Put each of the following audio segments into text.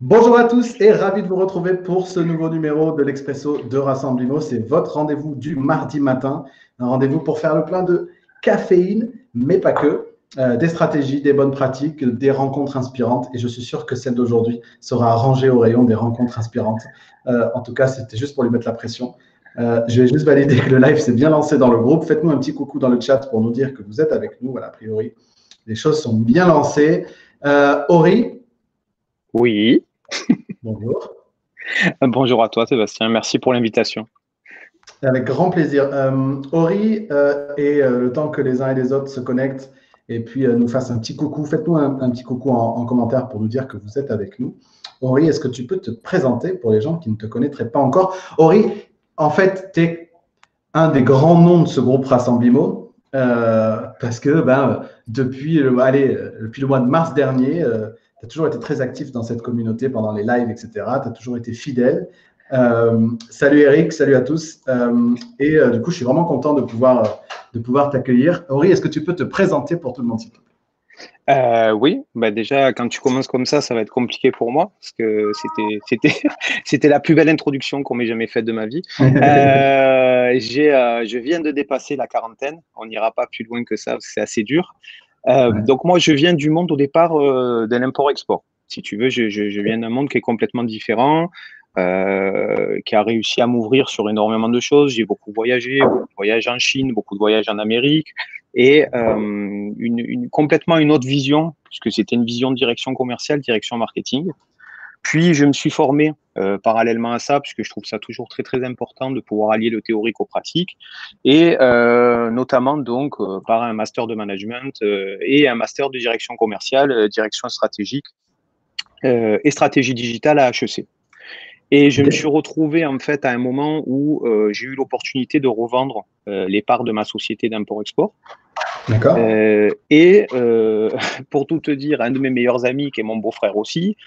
Bonjour à tous et ravi de vous retrouver pour ce nouveau numéro de l'Expresso de Rassemblimo. C'est votre rendez-vous du mardi matin, un rendez-vous pour faire le plein de caféine, mais pas que, des stratégies, des bonnes pratiques, des rencontres inspirantes. Et je suis sûr que celle d'aujourd'hui sera rangée au rayon des rencontres inspirantes. En tout cas, c'était juste pour lui mettre la pression. Je vais juste valider que le live s'est bien lancé dans le groupe. Faites-nous un petit coucou dans le chat pour nous dire que vous êtes avec nous. Voilà, a priori, les choses sont bien lancées. Ori, Oui, bonjour. bonjour à toi Sébastien, merci pour l'invitation. Avec grand plaisir. Ori, et le temps que les uns et les autres se connectent et puis nous fassent un petit coucou, faites-nous un petit coucou en commentaire pour nous dire que vous êtes avec nous. Ori, est-ce que tu peux te présenter pour les gens qui ne te connaîtraient pas encore? Ori, en fait, tu es un des grands noms de ce groupe Rassemblimo parce que depuis le mois de mars dernier, tu as toujours été très actif dans cette communauté pendant les lives, etc. Tu as toujours été fidèle. Salut Eric, salut à tous. Du coup, je suis vraiment content de pouvoir t'accueillir. Ori, est-ce que tu peux te présenter pour tout le monde, s'il te plaît? Oui, bah déjà quand tu commences comme ça va être compliqué pour moi parce que c'était la plus belle introduction qu'on m'ait jamais faite de ma vie. Je viens de dépasser la quarantaine, on n'ira pas plus loin que ça, c'est assez dur. Ouais. Donc moi je viens du monde au départ de l'import-export. Si tu veux, je viens d'un monde qui est complètement différent, qui a réussi à m'ouvrir sur énormément de choses. J'ai beaucoup voyagé en Chine, beaucoup de voyages en Amérique, et complètement une autre vision, puisque c'était une vision de direction commerciale, direction marketing. Puis je me suis formé parallèlement à ça, puisque je trouve ça toujours très très important de pouvoir allier le théorique au pratique, et notamment donc par un master de management et un master de direction commerciale, direction stratégique et stratégie digitale à HEC. Et je me suis retrouvé en fait à un moment où j'ai eu l'opportunité de revendre les parts de ma société d'import-export. D'accord. Pour tout te dire, un de mes meilleurs amis, qui est mon beau-frère aussi,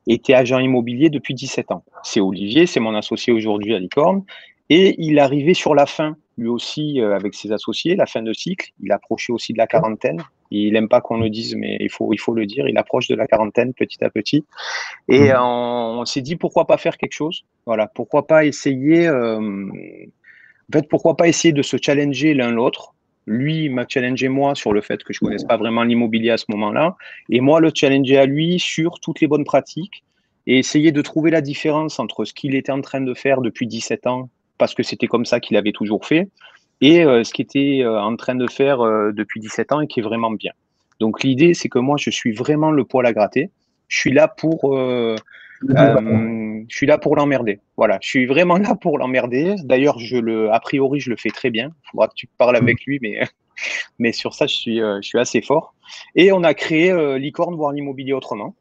était agent immobilier depuis 17 ans. C'est Olivier, c'est mon associé aujourd'hui à Licorne. Et il arrivait sur la fin, lui aussi, avec ses associés, la fin de cycle. Il approchait aussi de la quarantaine. Il n'aime pas qu'on le dise, mais il faut le dire. Il approche de la quarantaine petit à petit. Et on s'est dit, pourquoi pas faire quelque chose? Voilà, pourquoi pas essayer, en fait, pourquoi pas essayer de se challenger l'un l'autre. Lui m'a challengé moi sur le fait que je ne connaisse pas vraiment l'immobilier à ce moment-là, et moi le challenger à lui sur toutes les bonnes pratiques, et essayer de trouver la différence entre ce qu'il était en train de faire depuis 17 ans, parce que c'était comme ça qu'il avait toujours fait, et ce qu'il était en train de faire depuis 17 ans et qui est vraiment bien. Donc l'idée, c'est que moi, je suis vraiment le poil à gratter. Je suis là pour je suis là pour l'emmerder. Voilà, je suis vraiment là pour l'emmerder. D'ailleurs, a priori, je le fais très bien. Il faudra que tu parles avec lui, mais sur ça, je suis assez fort. Et on a créé Licorne, voir l'immobilier autrement,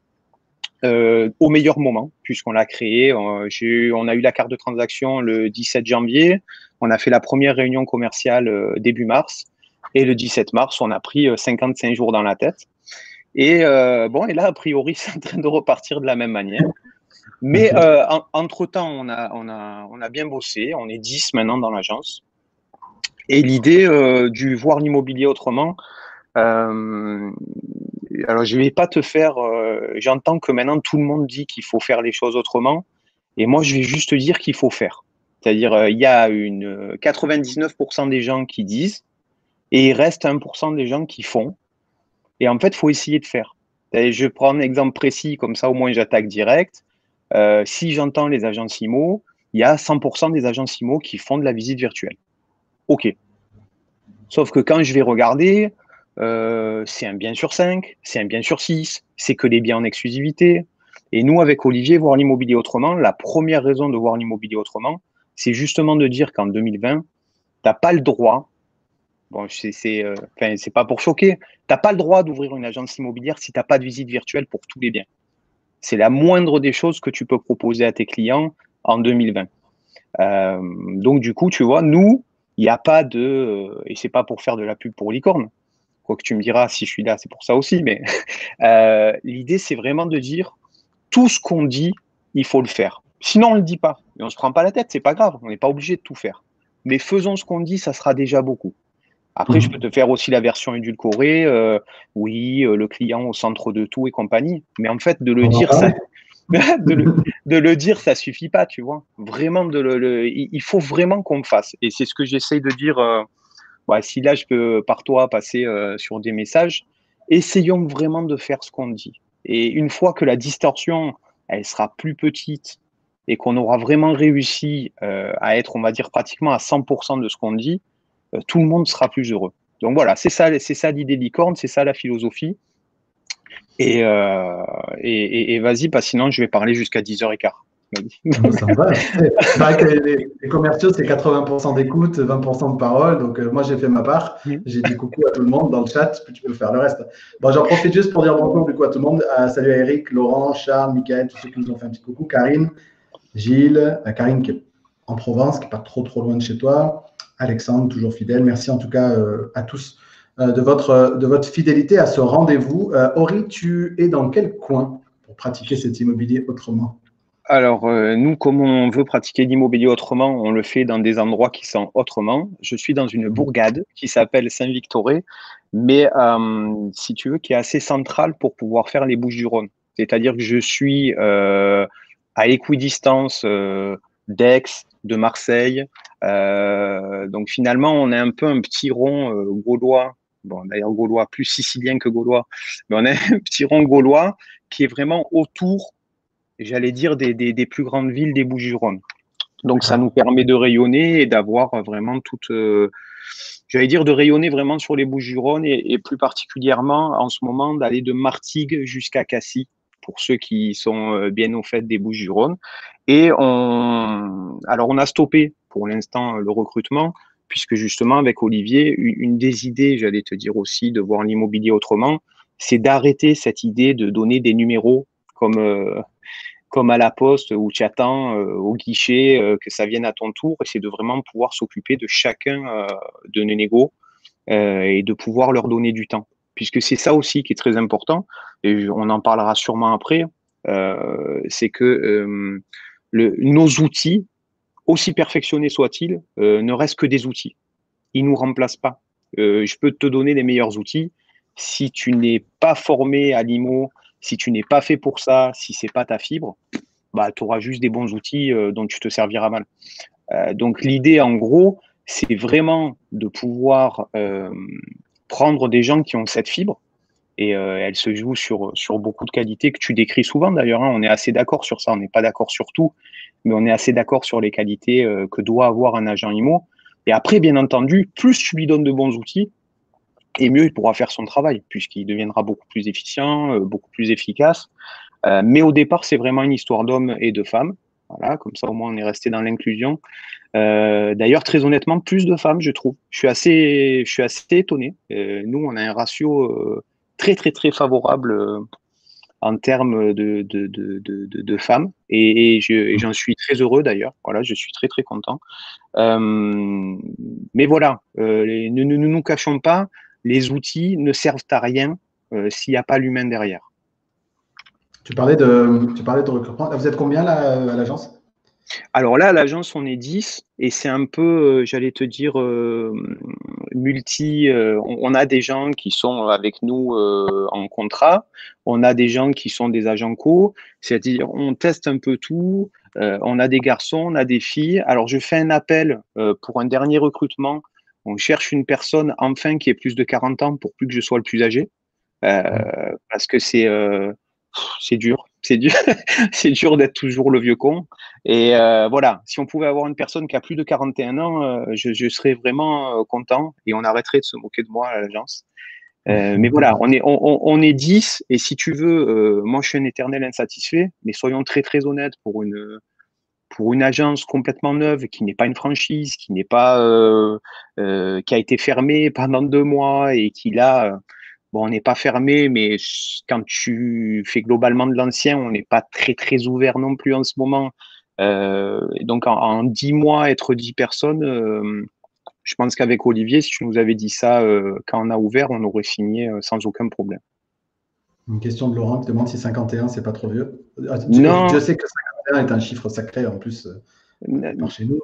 au meilleur moment, puisqu'on l'a créé. On a eu la carte de transaction le 17 janvier. On a fait la première réunion commerciale début mars. Et le 17 mars, on a pris 55 jours dans la tête. Et et là, a priori, c'est en train de repartir de la même manière. Mais Ok. entre-temps, on a bien bossé. On est 10 maintenant dans l'agence. Et l'idée du voir l'immobilier autrement, alors je ne vais pas te faire. J'entends que maintenant tout le monde dit qu'il faut faire les choses autrement. Et moi, je vais juste te dire qu'il faut faire. C'est-à-dire, il y a 99% des gens qui disent, et il reste 1% des gens qui font. Et en fait, il faut essayer de faire. Et je prends un exemple précis, comme ça au moins j'attaque direct. Si j'entends les agences IMO, il y a 100% des agences IMO qui font de la visite virtuelle. OK. Sauf que quand je vais regarder, c'est un bien sur 5, c'est un bien sur 6, c'est que des biens en exclusivité. Et nous, avec Olivier, voir l'immobilier autrement, la première raison de voir l'immobilier autrement, c'est justement de dire qu'en 2020, tu n'as pas le droit, bon, c'est pas pour choquer, tu n'as pas le droit d'ouvrir une agence immobilière si tu n'as pas de visite virtuelle pour tous les biens. C'est la moindre des choses que tu peux proposer à tes clients en 2020. Donc, du coup, tu vois, nous, il n'y a pas de. Et c'est pas pour faire de la pub pour Licorne. Quoique tu me diras, si je suis là, c'est pour ça aussi. Mais l'idée, c'est vraiment de dire tout ce qu'on dit, il faut le faire. Sinon, on ne le dit pas. Et on ne se prend pas la tête, c'est pas grave. On n'est pas obligé de tout faire. Mais faisons ce qu'on dit, ça sera déjà beaucoup. Après, je peux te faire aussi la version édulcorée. Oui, le client au centre de tout et compagnie. Mais en fait, de le On va en dire, ça, parler. de le dire, ça suffit pas, tu vois. Vraiment, il faut vraiment qu'on le fasse. Et c'est ce que j'essaye de dire. Ouais, si là, je peux, par toi, passer sur des messages, essayons vraiment de faire ce qu'on dit. Et une fois que la distorsion, elle sera plus petite et qu'on aura vraiment réussi à être, on va dire, pratiquement à 100% de ce qu'on dit, tout le monde sera plus heureux. Donc voilà, c'est ça l'idée licorne, c'est ça la philosophie. Et vas-y, parce que sinon je vais parler jusqu'à 10h15. Ça me va. C'est vrai que les commerciaux, c'est 80% d'écoute, 20% de parole. Donc, moi, j'ai fait ma part. J'ai dit coucou à tout le monde dans le chat, puis tu peux faire le reste. Bon, j'en profite juste pour dire bonjour du coup à tout le monde. Salut à Eric, Laurent, Charles, Michael, tous ceux qui nous ont fait un petit coucou. Karine, Gilles, Karine qui est en Provence, qui n'est pas trop loin de chez toi. Alexandre, toujours fidèle. Merci en tout cas à tous de votre fidélité à ce rendez-vous. Ori, tu es dans quel coin pour pratiquer cet immobilier autrement? Alors, nous, comme on veut pratiquer l'immobilier autrement, on le fait dans des endroits qui sont autrement. Je suis dans une bourgade qui s'appelle Saint-Victoré, mais si tu veux, qui est assez centrale pour pouvoir faire les Bouches-du-Rhône. C'est-à-dire que je suis à équidistance d'Aix, de Marseille. Donc finalement, on est un peu un petit rond gaulois. Bon, d'ailleurs, gaulois, plus sicilien que gaulois, mais on est un petit rond gaulois qui est vraiment autour, j'allais dire, des plus grandes villes des Bouches-du-Rhône. Donc, ça nous permet de rayonner et d'avoir vraiment toute, j'allais dire, de rayonner vraiment sur les Bouches-du-Rhône et plus particulièrement en ce moment d'aller de Martigues jusqu'à Cassis pour ceux qui sont bien au fait des Bouches-du-Rhône. Et alors on a stoppé pour l'instant le recrutement puisque justement avec Olivier, une des idées, j'allais te dire aussi, de voir l'immobilier autrement, c'est d'arrêter cette idée de donner des numéros comme à la poste où tu attends au guichet que ça vienne à ton tour, et c'est de vraiment pouvoir s'occuper de chacun de nos négos et de pouvoir leur donner du temps. Puisque c'est ça aussi qui est très important, et on en parlera sûrement après, c'est que nos outils, aussi perfectionnés soient-ils, ne restent que des outils. Ils ne nous remplacent pas. Je peux te donner les meilleurs outils. Si tu n'es pas formé à l'IMO, si tu n'es pas fait pour ça, si ce n'est pas ta fibre, bah, tu auras juste des bons outils dont tu te serviras mal. Donc l'idée, en gros, c'est vraiment de pouvoir prendre des gens qui ont cette fibre, et elle se joue sur beaucoup de qualités que tu décris souvent d'ailleurs. Hein. On est assez d'accord sur ça, on n'est pas d'accord sur tout, mais on est assez d'accord sur les qualités que doit avoir un agent IMO. Et après, bien entendu, plus tu lui donnes de bons outils, et mieux il pourra faire son travail, puisqu'il deviendra beaucoup plus efficient, beaucoup plus efficace. Mais au départ, c'est vraiment une histoire d'hommes et de femmes. Voilà, comme ça, au moins, on est resté dans l'inclusion. D'ailleurs, très honnêtement, plus de femmes, je trouve. Je suis assez étonné. Nous, on a un ratio très, très, très favorable en termes de femmes. Et j'en suis très heureux, d'ailleurs. Voilà, je suis très, très content. Mais voilà, ne nous cachons pas, les outils ne servent à rien s'il n'y a pas l'humain derrière. Tu parlais de recrutement. Vous êtes combien là, à l'agence? Alors là, à l'agence, on est 10 et c'est un peu, j'allais te dire, multi. On a des gens qui sont avec nous en contrat, on a des gens qui sont des agents co, c'est-à-dire on teste un peu tout. On a des garçons, on a des filles. Alors je fais un appel pour un dernier recrutement. On cherche une personne enfin qui ait plus de 40 ans pour plus que je sois le plus âgé. Parce que c'est dur, c'est dur, c'est dur d'être toujours le vieux con. Et voilà, si on pouvait avoir une personne qui a plus de 41 ans, je serais vraiment content et on arrêterait de se moquer de moi à l'agence. Mais voilà, on est 10 et si tu veux, moi je suis un éternel insatisfait, mais soyons très très honnêtes, pour une agence complètement neuve qui n'est pas une franchise, qui n'est pas qui a été fermée pendant 2 mois et qui là, bon, on n'est pas fermé, mais quand tu fais globalement de l'ancien, on n'est pas très très ouvert non plus en ce moment. Donc en 10 mois, être 10 personnes, je pense qu'avec Olivier, si tu nous avais dit ça quand on a ouvert, on aurait signé sans aucun problème. Une question de Laurent qui demande si 51, c'est pas trop vieux. Non, Dieu sait que 51 est un chiffre sacré en plus par chez nous.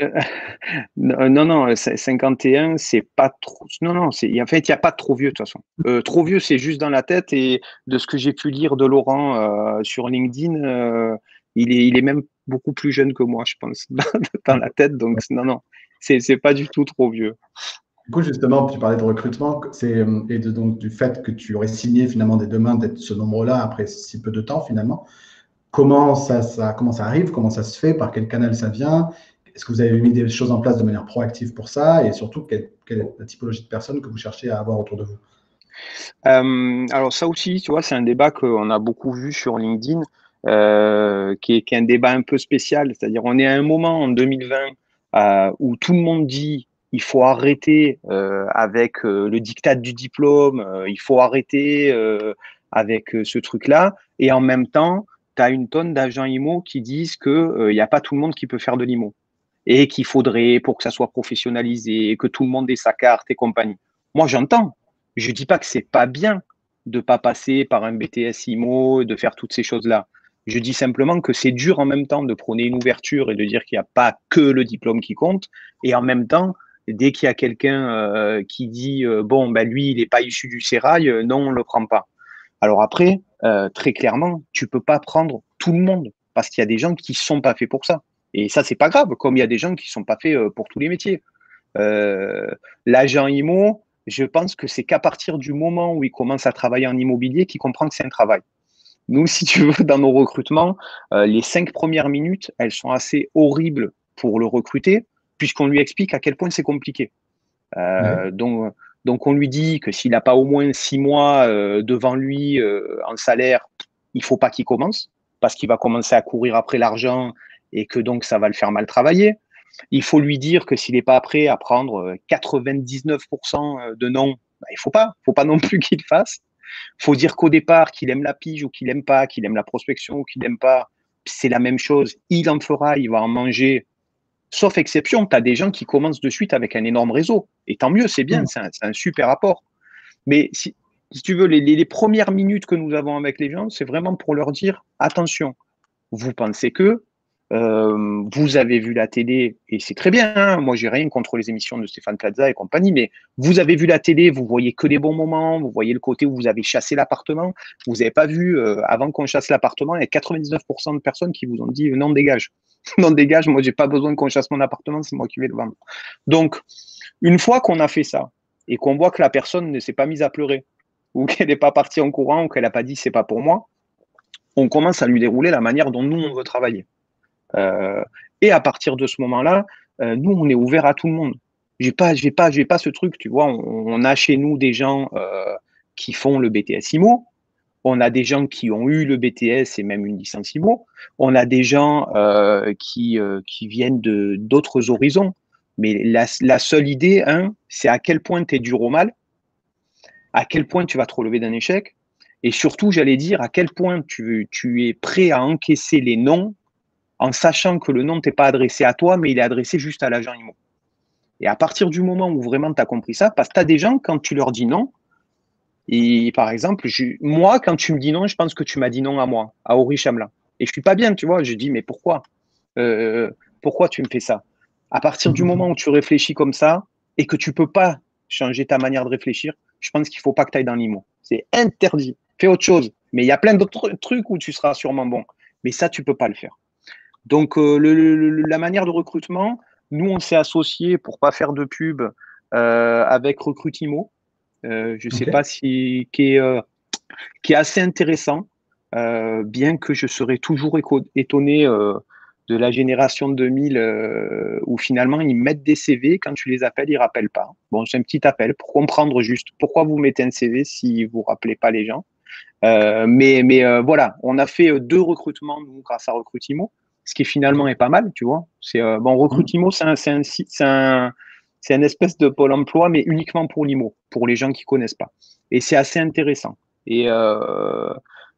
Non, non, 51, c'est pas trop. Non, non, en fait, il n'y a pas de trop vieux, de toute façon. Trop vieux, c'est juste dans la tête. Et de ce que j'ai pu lire de Laurent sur LinkedIn, il est même beaucoup plus jeune que moi, je pense, dans la tête. Donc, non, non, c'est pas du tout trop vieux. Du coup, justement, tu parlais de recrutement donc, du fait que tu aurais signé finalement des demandes d'être ce nombre-là après si peu de temps finalement. Comment ça arrive? Comment ça se fait? Par quel canal ça vient? Est-ce que vous avez mis des choses en place de manière proactive pour ça? Et surtout, quelle est la typologie de personnes que vous cherchez à avoir autour de vous? Alors ça aussi, tu vois, c'est un débat qu'on a beaucoup vu sur LinkedIn, qui est un débat un peu spécial. C'est-à-dire, on est à un moment en 2020 où tout le monde dit il faut arrêter avec le diktat du diplôme, il faut arrêter avec ce truc-là. Et en même temps, tu as une tonne d'agents IMO qui disent qu'il n'y a pas tout le monde qui peut faire de l'IMO et qu'il faudrait, pour que ça soit professionnalisé, que tout le monde ait sa carte et compagnie. Moi, j'entends. Je dis pas que c'est pas bien de pas passer par un BTS IMO, de faire toutes ces choses-là. Je dis simplement que c'est dur en même temps de prôner une ouverture et de dire qu'il n'y a pas que le diplôme qui compte. Et en même temps, dès qu'il y a quelqu'un qui dit bon, ben lui, il n'est pas issu du sérail, non, on ne le prend pas. Alors après, très clairement, tu peux pas prendre tout le monde parce qu'il y a des gens qui ne sont pas faits pour ça. Et ça, c'est pas grave, comme il y a des gens qui ne sont pas faits pour tous les métiers. Euh, L'agent IMO, je pense que c'est qu'à partir du moment où il commence à travailler en immobilier qu'il comprend que c'est un travail. Nous, si tu veux, dans nos recrutements, les 5 premières minutes, elles sont assez horribles pour le recruter, puisqu'on lui explique à quel point c'est compliqué. Ouais. Donc, on lui dit que s'il n'a pas au moins 6 mois devant lui en salaire, il ne faut pas qu'il commence, parce qu'il va commencer à courir après l'argent et que donc ça va le faire mal travailler. Il faut lui dire que s'il n'est pas prêt à prendre 99% de non, bah, il faut pas non plus qu'il le fasse. Il faut dire qu'au départ, qu'il aime la pige ou qu'il n'aime pas, qu'il aime la prospection ou qu'il n'aime pas, c'est la même chose. Il en fera, il va en manger. Sauf exception, tu as des gens qui commencent de suite avec un énorme réseau. Et tant mieux, c'est bien, Mmh. c'est un super apport. Mais si tu veux, les premières minutes que nous avons avec les gens, c'est vraiment pour leur dire attention, vous pensez que vous avez vu la télé, et c'est très bien, hein, moi j'ai rien contre les émissions de Stéphane Plaza et compagnie, mais vous avez vu la télé, vous voyez que des bons moments, vous voyez le côté où vous avez chassé l'appartement, vous n'avez pas vu, avant qu'on chasse l'appartement, il y a 99% de personnes qui vous ont dit non, dégage. Non, dégage, moi j'ai pas besoin qu'on chasse mon appartement, c'est moi qui vais le vendre. Donc, une fois qu'on a fait ça, et qu'on voit que la personne ne s'est pas mise à pleurer, ou qu'elle n'est pas partie en courant, ou qu'elle n'a pas dit c'est pas pour moi, on commence à lui dérouler la manière dont nous on veut travailler. Euh, et à partir de ce moment-là, nous, on est ouvert à tout le monde. J'ai pas ce truc, tu vois. On a chez nous des gens qui font le BTS IMO. On a des gens qui ont eu le BTS et même une licence IMO. On a des gens qui viennent d'autres horizons. Mais la seule idée, c'est à quel point tu es dur au mal, à quel point tu vas te relever d'un échec, et surtout, j'allais dire, à quel point tu es prêt à encaisser les noms en sachant que le nom ne t'est pas adressé à toi, mais il est adressé juste à l'agent IMO. Et à partir du moment où vraiment tu as compris ça, parce que tu as des gens, quand tu leur dis non, et par exemple, moi, quand tu me dis non, je pense que tu m'as dit non à moi, à Ori Chamla. Et je suis pas bien, tu vois. Je dis, mais pourquoi pourquoi tu me fais ça? À partir du moment où tu réfléchis comme ça et que tu peux pas changer ta manière de réfléchir, je pense qu'il faut pas que tu ailles dans l'IMO. C'est interdit. Fais autre chose. Mais il y a plein d'autres trucs où tu seras sûrement bon. Mais ça, tu peux pas le faire. Donc, la manière de recrutement, nous, on s'est associé pour pas faire de pub avec Recrutimo. Je ne sais pas OK. si qui est assez intéressant, bien que je serais toujours étonné de la génération 2000 où finalement ils mettent des CV, quand tu les appelles, ils ne rappellent pas. Bon, c'est un petit appel pour comprendre juste pourquoi vous mettez un CV si vous ne rappelez pas les gens. Mais voilà, on a fait 2 recrutements nous, grâce à Recrutimo, ce qui finalement OK. est pas mal, tu vois. Bon, Mmh. Recrutimo, c'est un espèce de pôle emploi, mais uniquement pour l'IMO, pour les gens qui connaissent pas. Et c'est assez intéressant. Et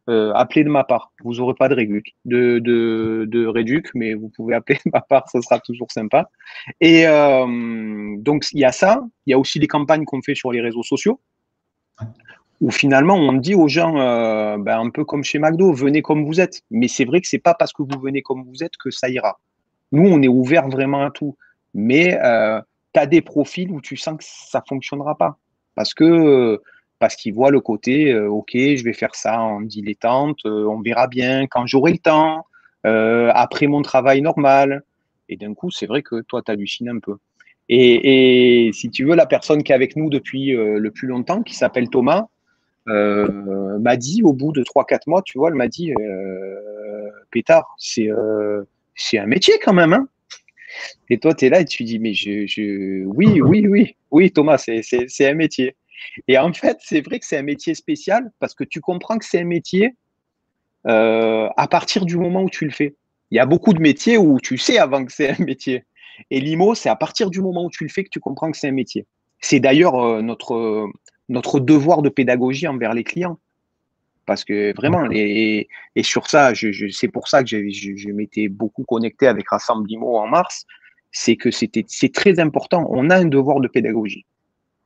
appelez de ma part. Vous n'aurez pas de réduc, mais vous pouvez appeler de ma part, ce sera toujours sympa. Et donc, il y a ça. Il y a aussi les campagnes qu'on fait sur les réseaux sociaux où finalement on dit aux gens, un peu comme chez McDo, venez comme vous êtes. Mais c'est vrai que c'est pas parce que vous venez comme vous êtes que ça ira. Nous, on est ouvert vraiment à tout. Mais tu as des profils où tu sens que ça ne fonctionnera pas. Parce qu'ils voient le côté, OK, je vais faire ça en dilettante, on verra bien quand j'aurai le temps, après mon travail normal. Et d'un coup, c'est vrai que toi, tu hallucines un peu. Et si tu veux, la personne qui est avec nous depuis le plus longtemps, qui s'appelle Thomas, m'a dit au bout de 3-4 mois, tu vois, elle m'a dit, Pétard, c'est un métier quand même, hein. Et toi, tu es là et tu dis, mais oui, oui, oui, oui, Thomas, c'est un métier. Et en fait, c'est vrai que c'est un métier spécial parce que tu comprends que c'est un métier à partir du moment où tu le fais. Il y a beaucoup de métiers où tu sais avant que c'est un métier. Et l'IMO, c'est à partir du moment où tu le fais que tu comprends que c'est un métier. C'est d'ailleurs notre devoir de pédagogie envers les clients. Parce que vraiment, et sur ça, c'est pour ça que je m'étais beaucoup connecté avec Rassemble Limo en mars, c'est que c'est très important. On a un devoir de pédagogie.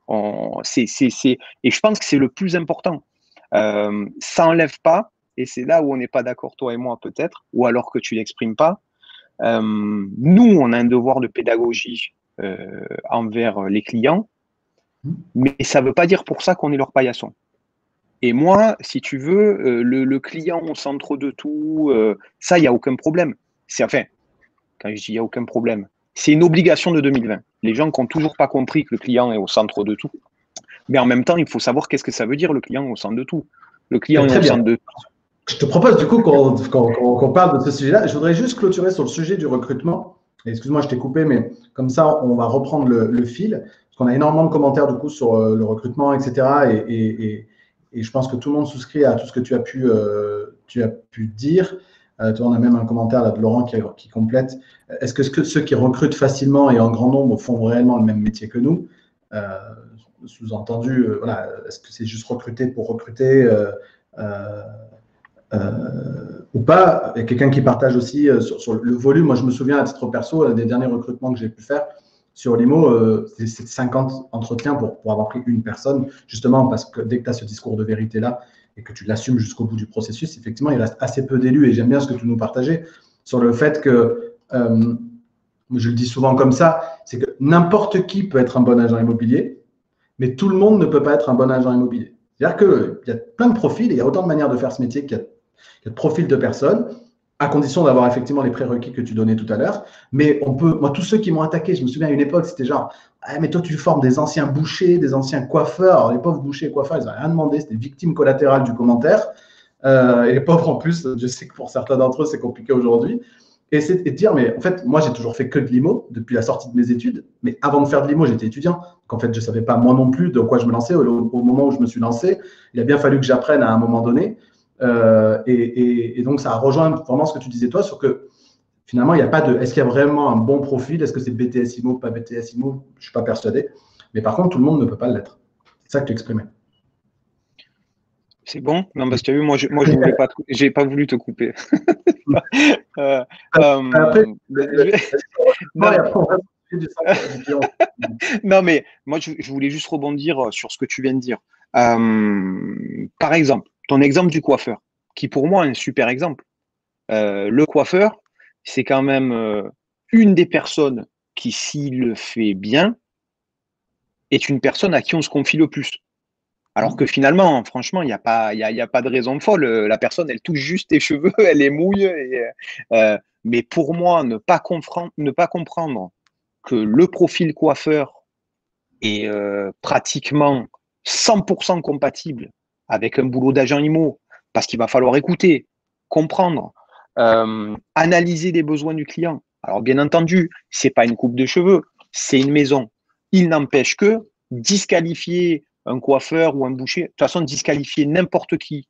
Et je pense que c'est le plus important. Ça n'enlève pas, et c'est là où on n'est pas d'accord, toi et moi peut-être, ou alors que tu l'exprimes pas. Nous, on a un devoir de pédagogie envers les clients, mais ça ne veut pas dire pour ça qu'on est leur paillasson. Et moi, si tu veux, le client au centre de tout, ça, il n'y a aucun problème. Enfin, quand je dis il n'y a aucun problème, c'est une obligation de 2020. Les gens qui n'ont toujours pas compris que le client est au centre de tout. Mais en même temps, il faut savoir qu'est-ce que ça veut dire, le client au centre de tout. Le client est Très au bien. centre de tout. Je te propose du coup qu'on parle de ce sujet-là. Je voudrais juste clôturer sur le sujet du recrutement. Excuse-moi, je t'ai coupé, mais comme ça, on va reprendre le fil. Parce qu'on a énormément de commentaires du coup sur le recrutement, etc. Et je pense que tout le monde souscrit à tout ce que tu as pu dire. On a même un commentaire là, de Laurent qui complète. Est-ce que ceux qui recrutent facilement et en grand nombre font réellement le même métier que nous? Sous-entendu, voilà, est-ce que c'est juste recruter pour recruter ou pas? Il y a quelqu'un qui partage aussi sur le volume. Moi, je me souviens à titre perso des derniers recrutements que j'ai pu faire sur l'IMO, c'est 50 entretiens pour avoir pris une personne, justement parce que dès que tu as ce discours de vérité-là et que tu l'assumes jusqu'au bout du processus, effectivement, il reste assez peu d'élus. Et j'aime bien ce que tu nous partageais sur le fait que, je le dis souvent comme ça, c'est que n'importe qui peut être un bon agent immobilier, mais tout le monde ne peut pas être un bon agent immobilier. C'est-à-dire qu'il y a plein de profils, et il y a autant de manières de faire ce métier qu'il y a de profils de personnes, à condition d'avoir effectivement les prérequis que tu donnais tout à l'heure. Mais on peut, moi, tous ceux qui m'ont attaqué, je me souviens à une époque, c'était genre, ah, mais toi, tu formes des anciens bouchers, des anciens coiffeurs. Alors, les pauvres bouchers et coiffeurs, ils n'ont rien demandé, c'était victime collatérale du commentaire. Et les pauvres, en plus, je sais que pour certains d'entre eux, c'est compliqué aujourd'hui. Et c'est de dire, mais en fait, moi, j'ai toujours fait que de l'IMO depuis la sortie de mes études. Mais avant de faire de l'IMO, j'étais étudiant. Donc, en fait, je ne savais pas moi non plus de quoi je me lançais. Au moment où je me suis lancé, il a bien fallu que j'apprenne à un moment donné. Et donc, ça a rejoint vraiment ce que tu disais toi sur que finalement, il n'y a pas de. Est-ce qu'il y a vraiment un bon profil? Est-ce que c'est BTS IMO, pas BTS IMO? Je ne suis pas persuadé. Mais par contre, tout le monde ne peut pas l'être. C'est ça que tu exprimais. C'est bon? Non, parce que tu as vu, moi, je voulais pas, j'ai pas voulu te couper. euh, Après, non, du non, mais moi, je voulais juste rebondir sur ce que tu viens de dire. Par exemple, ton exemple du coiffeur, qui pour moi est un super exemple. Le coiffeur, c'est quand même une des personnes qui, s'il le fait bien, est une personne à qui on se confie le plus. Alors que finalement, franchement, il y a pas de raison folle. La personne, elle touche juste tes cheveux, elle les mouille. Mais pour moi, ne pas comprendre que le profil coiffeur est pratiquement 100% compatible avec un boulot d'agent IMO, parce qu'il va falloir écouter, comprendre, analyser les besoins du client. Alors bien entendu, c'est pas une coupe de cheveux, c'est une maison. Il n'empêche que disqualifier un coiffeur ou un boucher, de toute façon disqualifier n'importe qui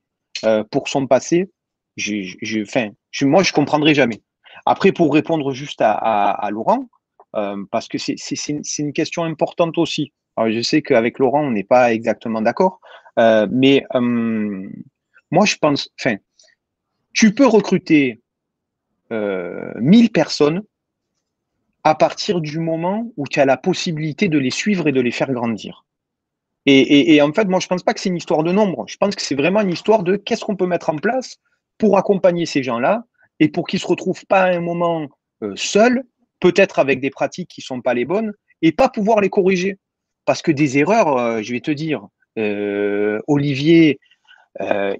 pour son passé, moi je comprendrai jamais. Après, pour répondre juste à Laurent, parce que c'est une question importante aussi. Alors, je sais qu'avec Laurent, on n'est pas exactement d'accord, mais moi, je pense, enfin, tu peux recruter 1000 personnes à partir du moment où tu as la possibilité de les suivre et de les faire grandir. Et en fait, moi, je ne pense pas que c'est une histoire de nombre. Je pense que c'est vraiment une histoire de qu'est-ce qu'on peut mettre en place pour accompagner ces gens-là et pour qu'ils ne se retrouvent pas à un moment seul, peut-être avec des pratiques qui ne sont pas les bonnes, et pas pouvoir les corriger. Parce que des erreurs, je vais te dire, Olivier,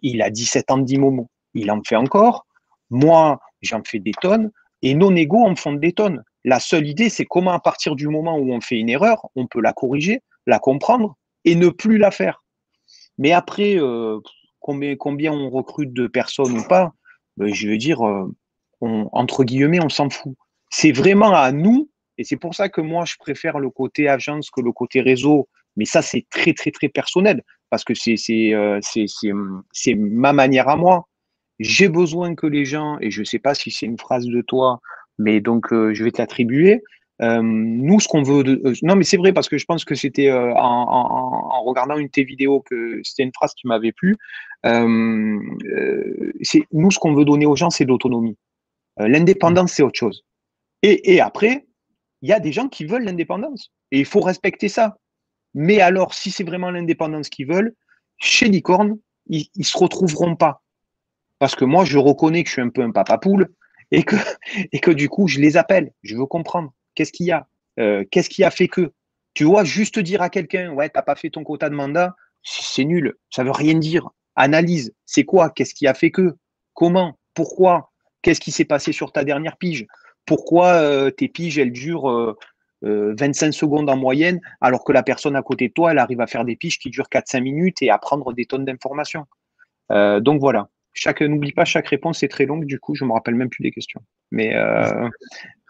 il a 17 ans d'IMOMO, il en fait encore. Moi, j'en fais des tonnes, et nos négos en font des tonnes. La seule idée, c'est comment, à partir du moment où on fait une erreur, on peut la corriger, la comprendre et ne plus la faire. Mais après, combien on recrute de personnes ou pas, je veux dire, entre guillemets, on s'en fout. C'est vraiment à nous, et c'est pour ça que moi, je préfère le côté agence que le côté réseau. Mais ça, c'est très, très, très personnel, parce que c'est ma manière à moi. J'ai besoin que les gens, et je ne sais pas si c'est une phrase de toi, mais donc je vais te l'attribuer. Nous, ce qu'on veut. Non, mais c'est vrai, parce que je pense que c'était en regardant une de tes vidéos que c'était une phrase qui m'avait plu. Nous, ce qu'on veut donner aux gens, c'est de l'autonomie. L'indépendance, c'est autre chose. Et après, il y a des gens qui veulent l'indépendance. Et il faut respecter ça. Mais alors, si c'est vraiment l'indépendance qu'ils veulent, chez Licorne, ils ne se retrouveront pas. Parce que moi, je reconnais que je suis un peu un papa poule et que du coup, je les appelle. Je veux comprendre. Qu'est-ce qu'il y a Qu'est-ce qui a fait que Tu vois, juste dire à quelqu'un, ouais, t'as pas fait ton quota de mandat, c'est nul. Ça veut rien dire. Analyse. C'est quoi Qu'est-ce qui a fait que Comment Pourquoi Qu'est-ce qui s'est passé sur ta dernière pige Pourquoi tes piges, elles durent 25 secondes en moyenne, alors que la personne à côté de toi, elle arrive à faire des piges qui durent 4-5 minutes et à prendre des tonnes d'informations. Donc voilà. N'oublie pas, chaque réponse est très longue, du coup, je me rappelle même plus des questions. Mais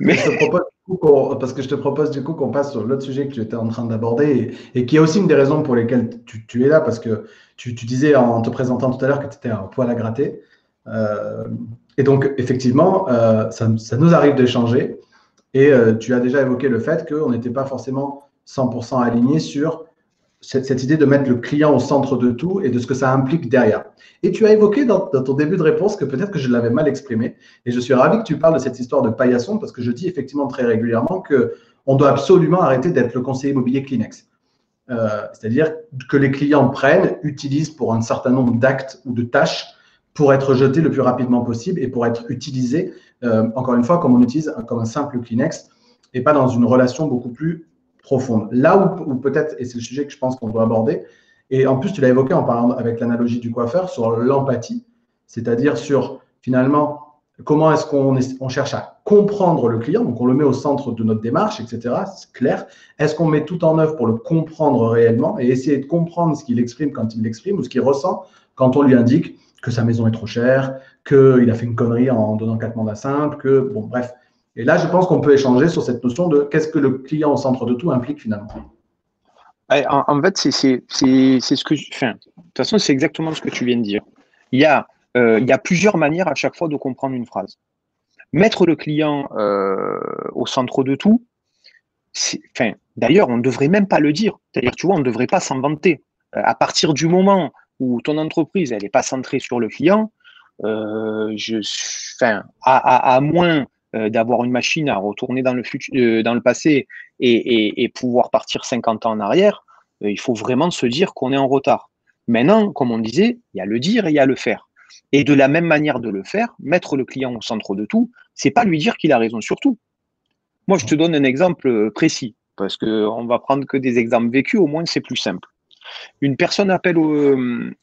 Je te propose, parce que je te propose du coup qu'on passe sur l'autre sujet que tu étais en train d'aborder et qui est aussi une des raisons pour lesquelles tu es là, parce que tu disais en te présentant tout à l'heure que tu étais un poil à gratter. Et donc, effectivement, ça nous arrive d'échanger. Et tu as déjà évoqué le fait qu'on n'était pas forcément 100% aligné sur cette idée de mettre le client au centre de tout et de ce que ça implique derrière. Et tu as évoqué dans ton début de réponse que peut-être que je l'avais mal exprimé. Et je suis ravi que tu parles de cette histoire de paillasson parce que je dis effectivement très régulièrement qu'on doit absolument arrêter d'être le conseiller immobilier Kleenex. C'est-à-dire que les clients prennent, utilisent pour un certain nombre d'actes ou de tâches pour être jetés le plus rapidement possible et pour être utilisés, encore une fois, comme on utilise comme un simple Kleenex et pas dans une relation beaucoup plus profonde. Là où peut-être, et c'est le sujet que je pense qu'on doit aborder, et en plus tu l'as évoqué en parlant avec l'analogie du coiffeur sur l'empathie, c'est-à-dire sur finalement comment est-ce qu'on cherche à comprendre le client, donc on le met au centre de notre démarche, etc. C'est clair. Est-ce qu'on met tout en œuvre pour le comprendre réellement et essayer de comprendre ce qu'il exprime quand il l'exprime ou ce qu'il ressent quand on lui indique que sa maison est trop chère, qu'il a fait une connerie en donnant 4 mandats simples, que, bon, bref. Et là, je pense qu'on peut échanger sur cette notion de qu'est-ce que le client au centre de tout implique finalement. En fait, c'est ce que enfin, de toute façon, c'est exactement ce que tu viens de dire. Il y a plusieurs manières à chaque fois de comprendre une phrase. Mettre le client au centre de tout, enfin, d'ailleurs, on ne devrait même pas le dire. C'est-à-dire, tu vois, on ne devrait pas s'en vanter. À partir du moment où ton entreprise, elle n'est pas centrée sur le client, enfin, à moins d'avoir une machine à retourner dans le futur, dans le passé et pouvoir partir 50 ans en arrière, il faut vraiment se dire qu'on est en retard. Maintenant, comme on disait, il y a le dire et il y a le faire. Et de la même manière de le faire, mettre le client au centre de tout, c'est pas lui dire qu'il a raison sur tout. Moi, je te donne un exemple précis, parce qu'on va prendre que des exemples vécus, au moins c'est plus simple. Une personne appelle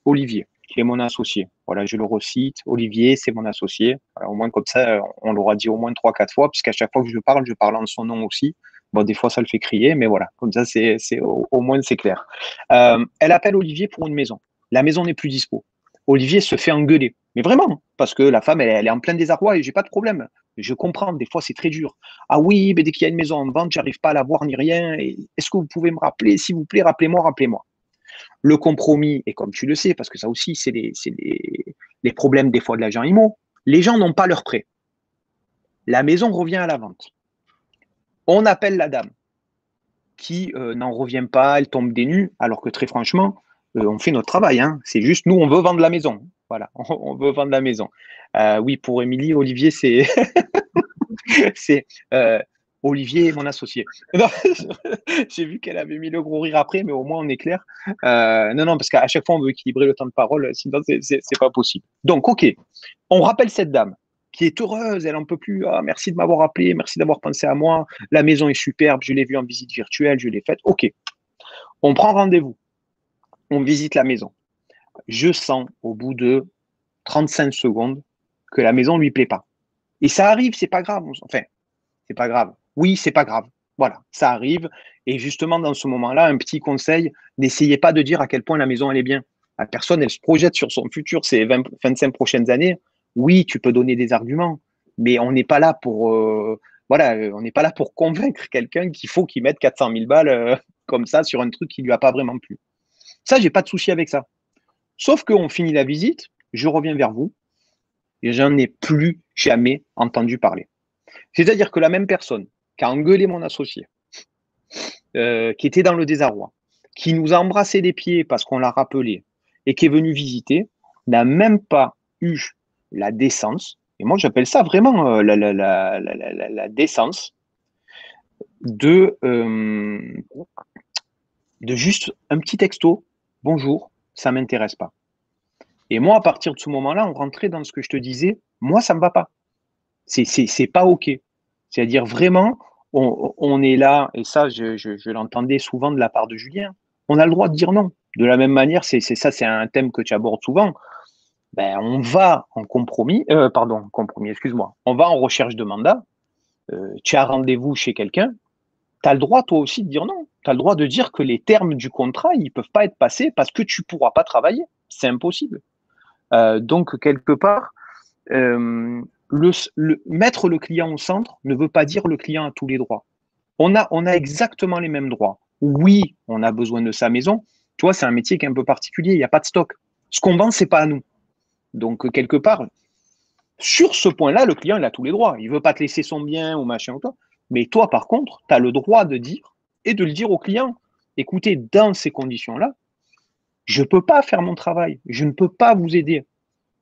Olivier, qui est mon associé. Voilà, je le recite. Olivier, c'est mon associé. Voilà, au moins, comme ça, on l'aura dit au moins 3-4 fois, puisqu'à chaque fois que je parle en son nom aussi. Bon, des fois, ça le fait crier, mais voilà, comme ça, au moins, c'est clair. Elle appelle Olivier pour une maison. La maison n'est plus dispo. Olivier se fait engueuler. Mais vraiment, parce que la femme, elle est en plein désarroi et j'ai pas de problème. Je comprends, des fois, c'est très dur. Ah oui, mais dès qu'il y a une maison en vente, j'arrive pas à la voir ni rien. Est-ce que vous pouvez me rappeler, s'il vous plaît, rappelez-moi. Le compromis, et comme tu le sais, parce que ça aussi, c'est les problèmes des fois de l'agent IMO, les gens n'ont pas leur prêt. La maison revient à la vente. On appelle la dame qui n'en revient pas, elle tombe des nues, alors que très franchement, on fait notre travail. Hein. C'est juste, nous, on veut vendre la maison. Voilà, on veut vendre la maison. Oui, pour Émilie, Olivier, c'est c'est Olivier, mon associé. Non, j'ai vu qu'elle avait mis le gros rire après, mais au moins on est clair. Non, parce qu'à chaque fois on veut équilibrer le temps de parole, sinon c'est pas possible. Donc, ok, on rappelle cette dame. qui est heureuse, elle n'en peut plus. Ah, merci de m'avoir appelé, merci d'avoir pensé à moi. La maison est superbe, je l'ai vue en visite virtuelle, je l'ai faite. OK, on prend rendez-vous, on visite la maison. Je sens au bout de 35 secondes que la maison ne lui plaît pas. Et ça arrive, c'est pas grave. Enfin, c'est pas grave. Oui, c'est pas grave. Voilà, ça arrive. Et justement, dans ce moment-là, un petit conseil, n'essayez pas de dire à quel point la maison, elle est bien. La personne, elle se projette sur son futur, ces 25 prochaines années. Oui, tu peux donner des arguments, mais on n'est pas là pour, on n'est pas là pour convaincre quelqu'un qu'il faut qu'il mette 400 000 balles comme ça sur un truc qui lui a pas vraiment plu. Ça, j'ai pas de souci avec ça. Sauf qu'on finit la visite, je reviens vers vous et j'en ai plus jamais entendu parler. C'est-à-dire que la même personne qui a engueulé mon associé, qui était dans le désarroi, qui nous a embrassé les pieds parce qu'on l'a rappelé et qui est venu visiter, n'a même pas eu la décence, et moi j'appelle ça vraiment la décence, de juste un petit texto, bonjour, ça ne m'intéresse pas. Et moi, à partir de ce moment-là, on rentrait dans ce que je te disais, moi, ça ne me va pas. C'est pas OK. C'est-à-dire vraiment, on est là, et ça, je l'entendais souvent de la part de Julien, on a le droit de dire non. De la même manière, c'est un thème que tu abordes souvent. Ben, on va en compromis, excuse-moi, on va en recherche de mandat, tu as rendez-vous chez quelqu'un, tu as le droit toi aussi de dire non. Tu as le droit de dire que les termes du contrat, ils ne peuvent pas être passés parce que tu ne pourras pas travailler. C'est impossible. Donc, quelque part, mettre le client au centre ne veut pas dire le client a tous les droits. On a exactement les mêmes droits. Oui, on a besoin de sa maison. Tu vois, c'est un métier qui est un peu particulier. Il n'y a pas de stock. Ce qu'on vend, c'est pas à nous. Donc, quelque part, sur ce point-là, le client, il a tous les droits. Il ne veut pas te laisser son bien ou machin ou toi. Mais toi, par contre, tu as le droit de dire et de le dire au client. Écoutez, dans ces conditions-là, je ne peux pas faire mon travail. Je ne peux pas vous aider.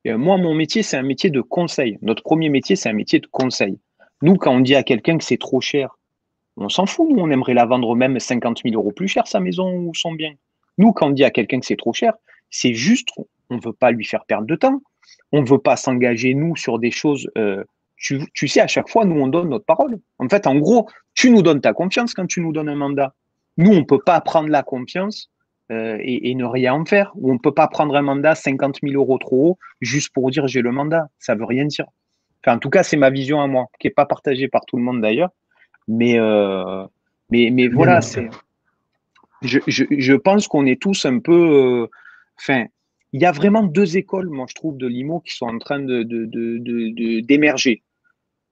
Moi, mon métier, c'est un métier de conseil. Notre premier métier, c'est un métier de conseil. Nous, quand on dit à quelqu'un que c'est trop cher, on s'en fout. Nous, on aimerait la vendre même 50 000 euros plus cher, sa maison ou son bien. Nous, quand on dit à quelqu'un que c'est trop cher, c'est juste, on ne veut pas lui faire perdre de temps. On ne veut pas s'engager, nous, sur des choses. Tu sais, à chaque fois, nous, on donne notre parole. En fait, en gros, tu nous donnes ta confiance quand tu nous donnes un mandat. Nous, on ne peut pas prendre la confiance et ne rien en faire. Ou on ne peut pas prendre un mandat 50 000 euros trop haut juste pour dire j'ai le mandat. Ça ne veut rien dire. Enfin, en tout cas, c'est ma vision à moi, qui n'est pas partagée par tout le monde d'ailleurs. Mais voilà, je pense qu'on est tous un peu. Enfin, il y a vraiment deux écoles, moi, je trouve, de l'IMO qui sont en train d'émerger.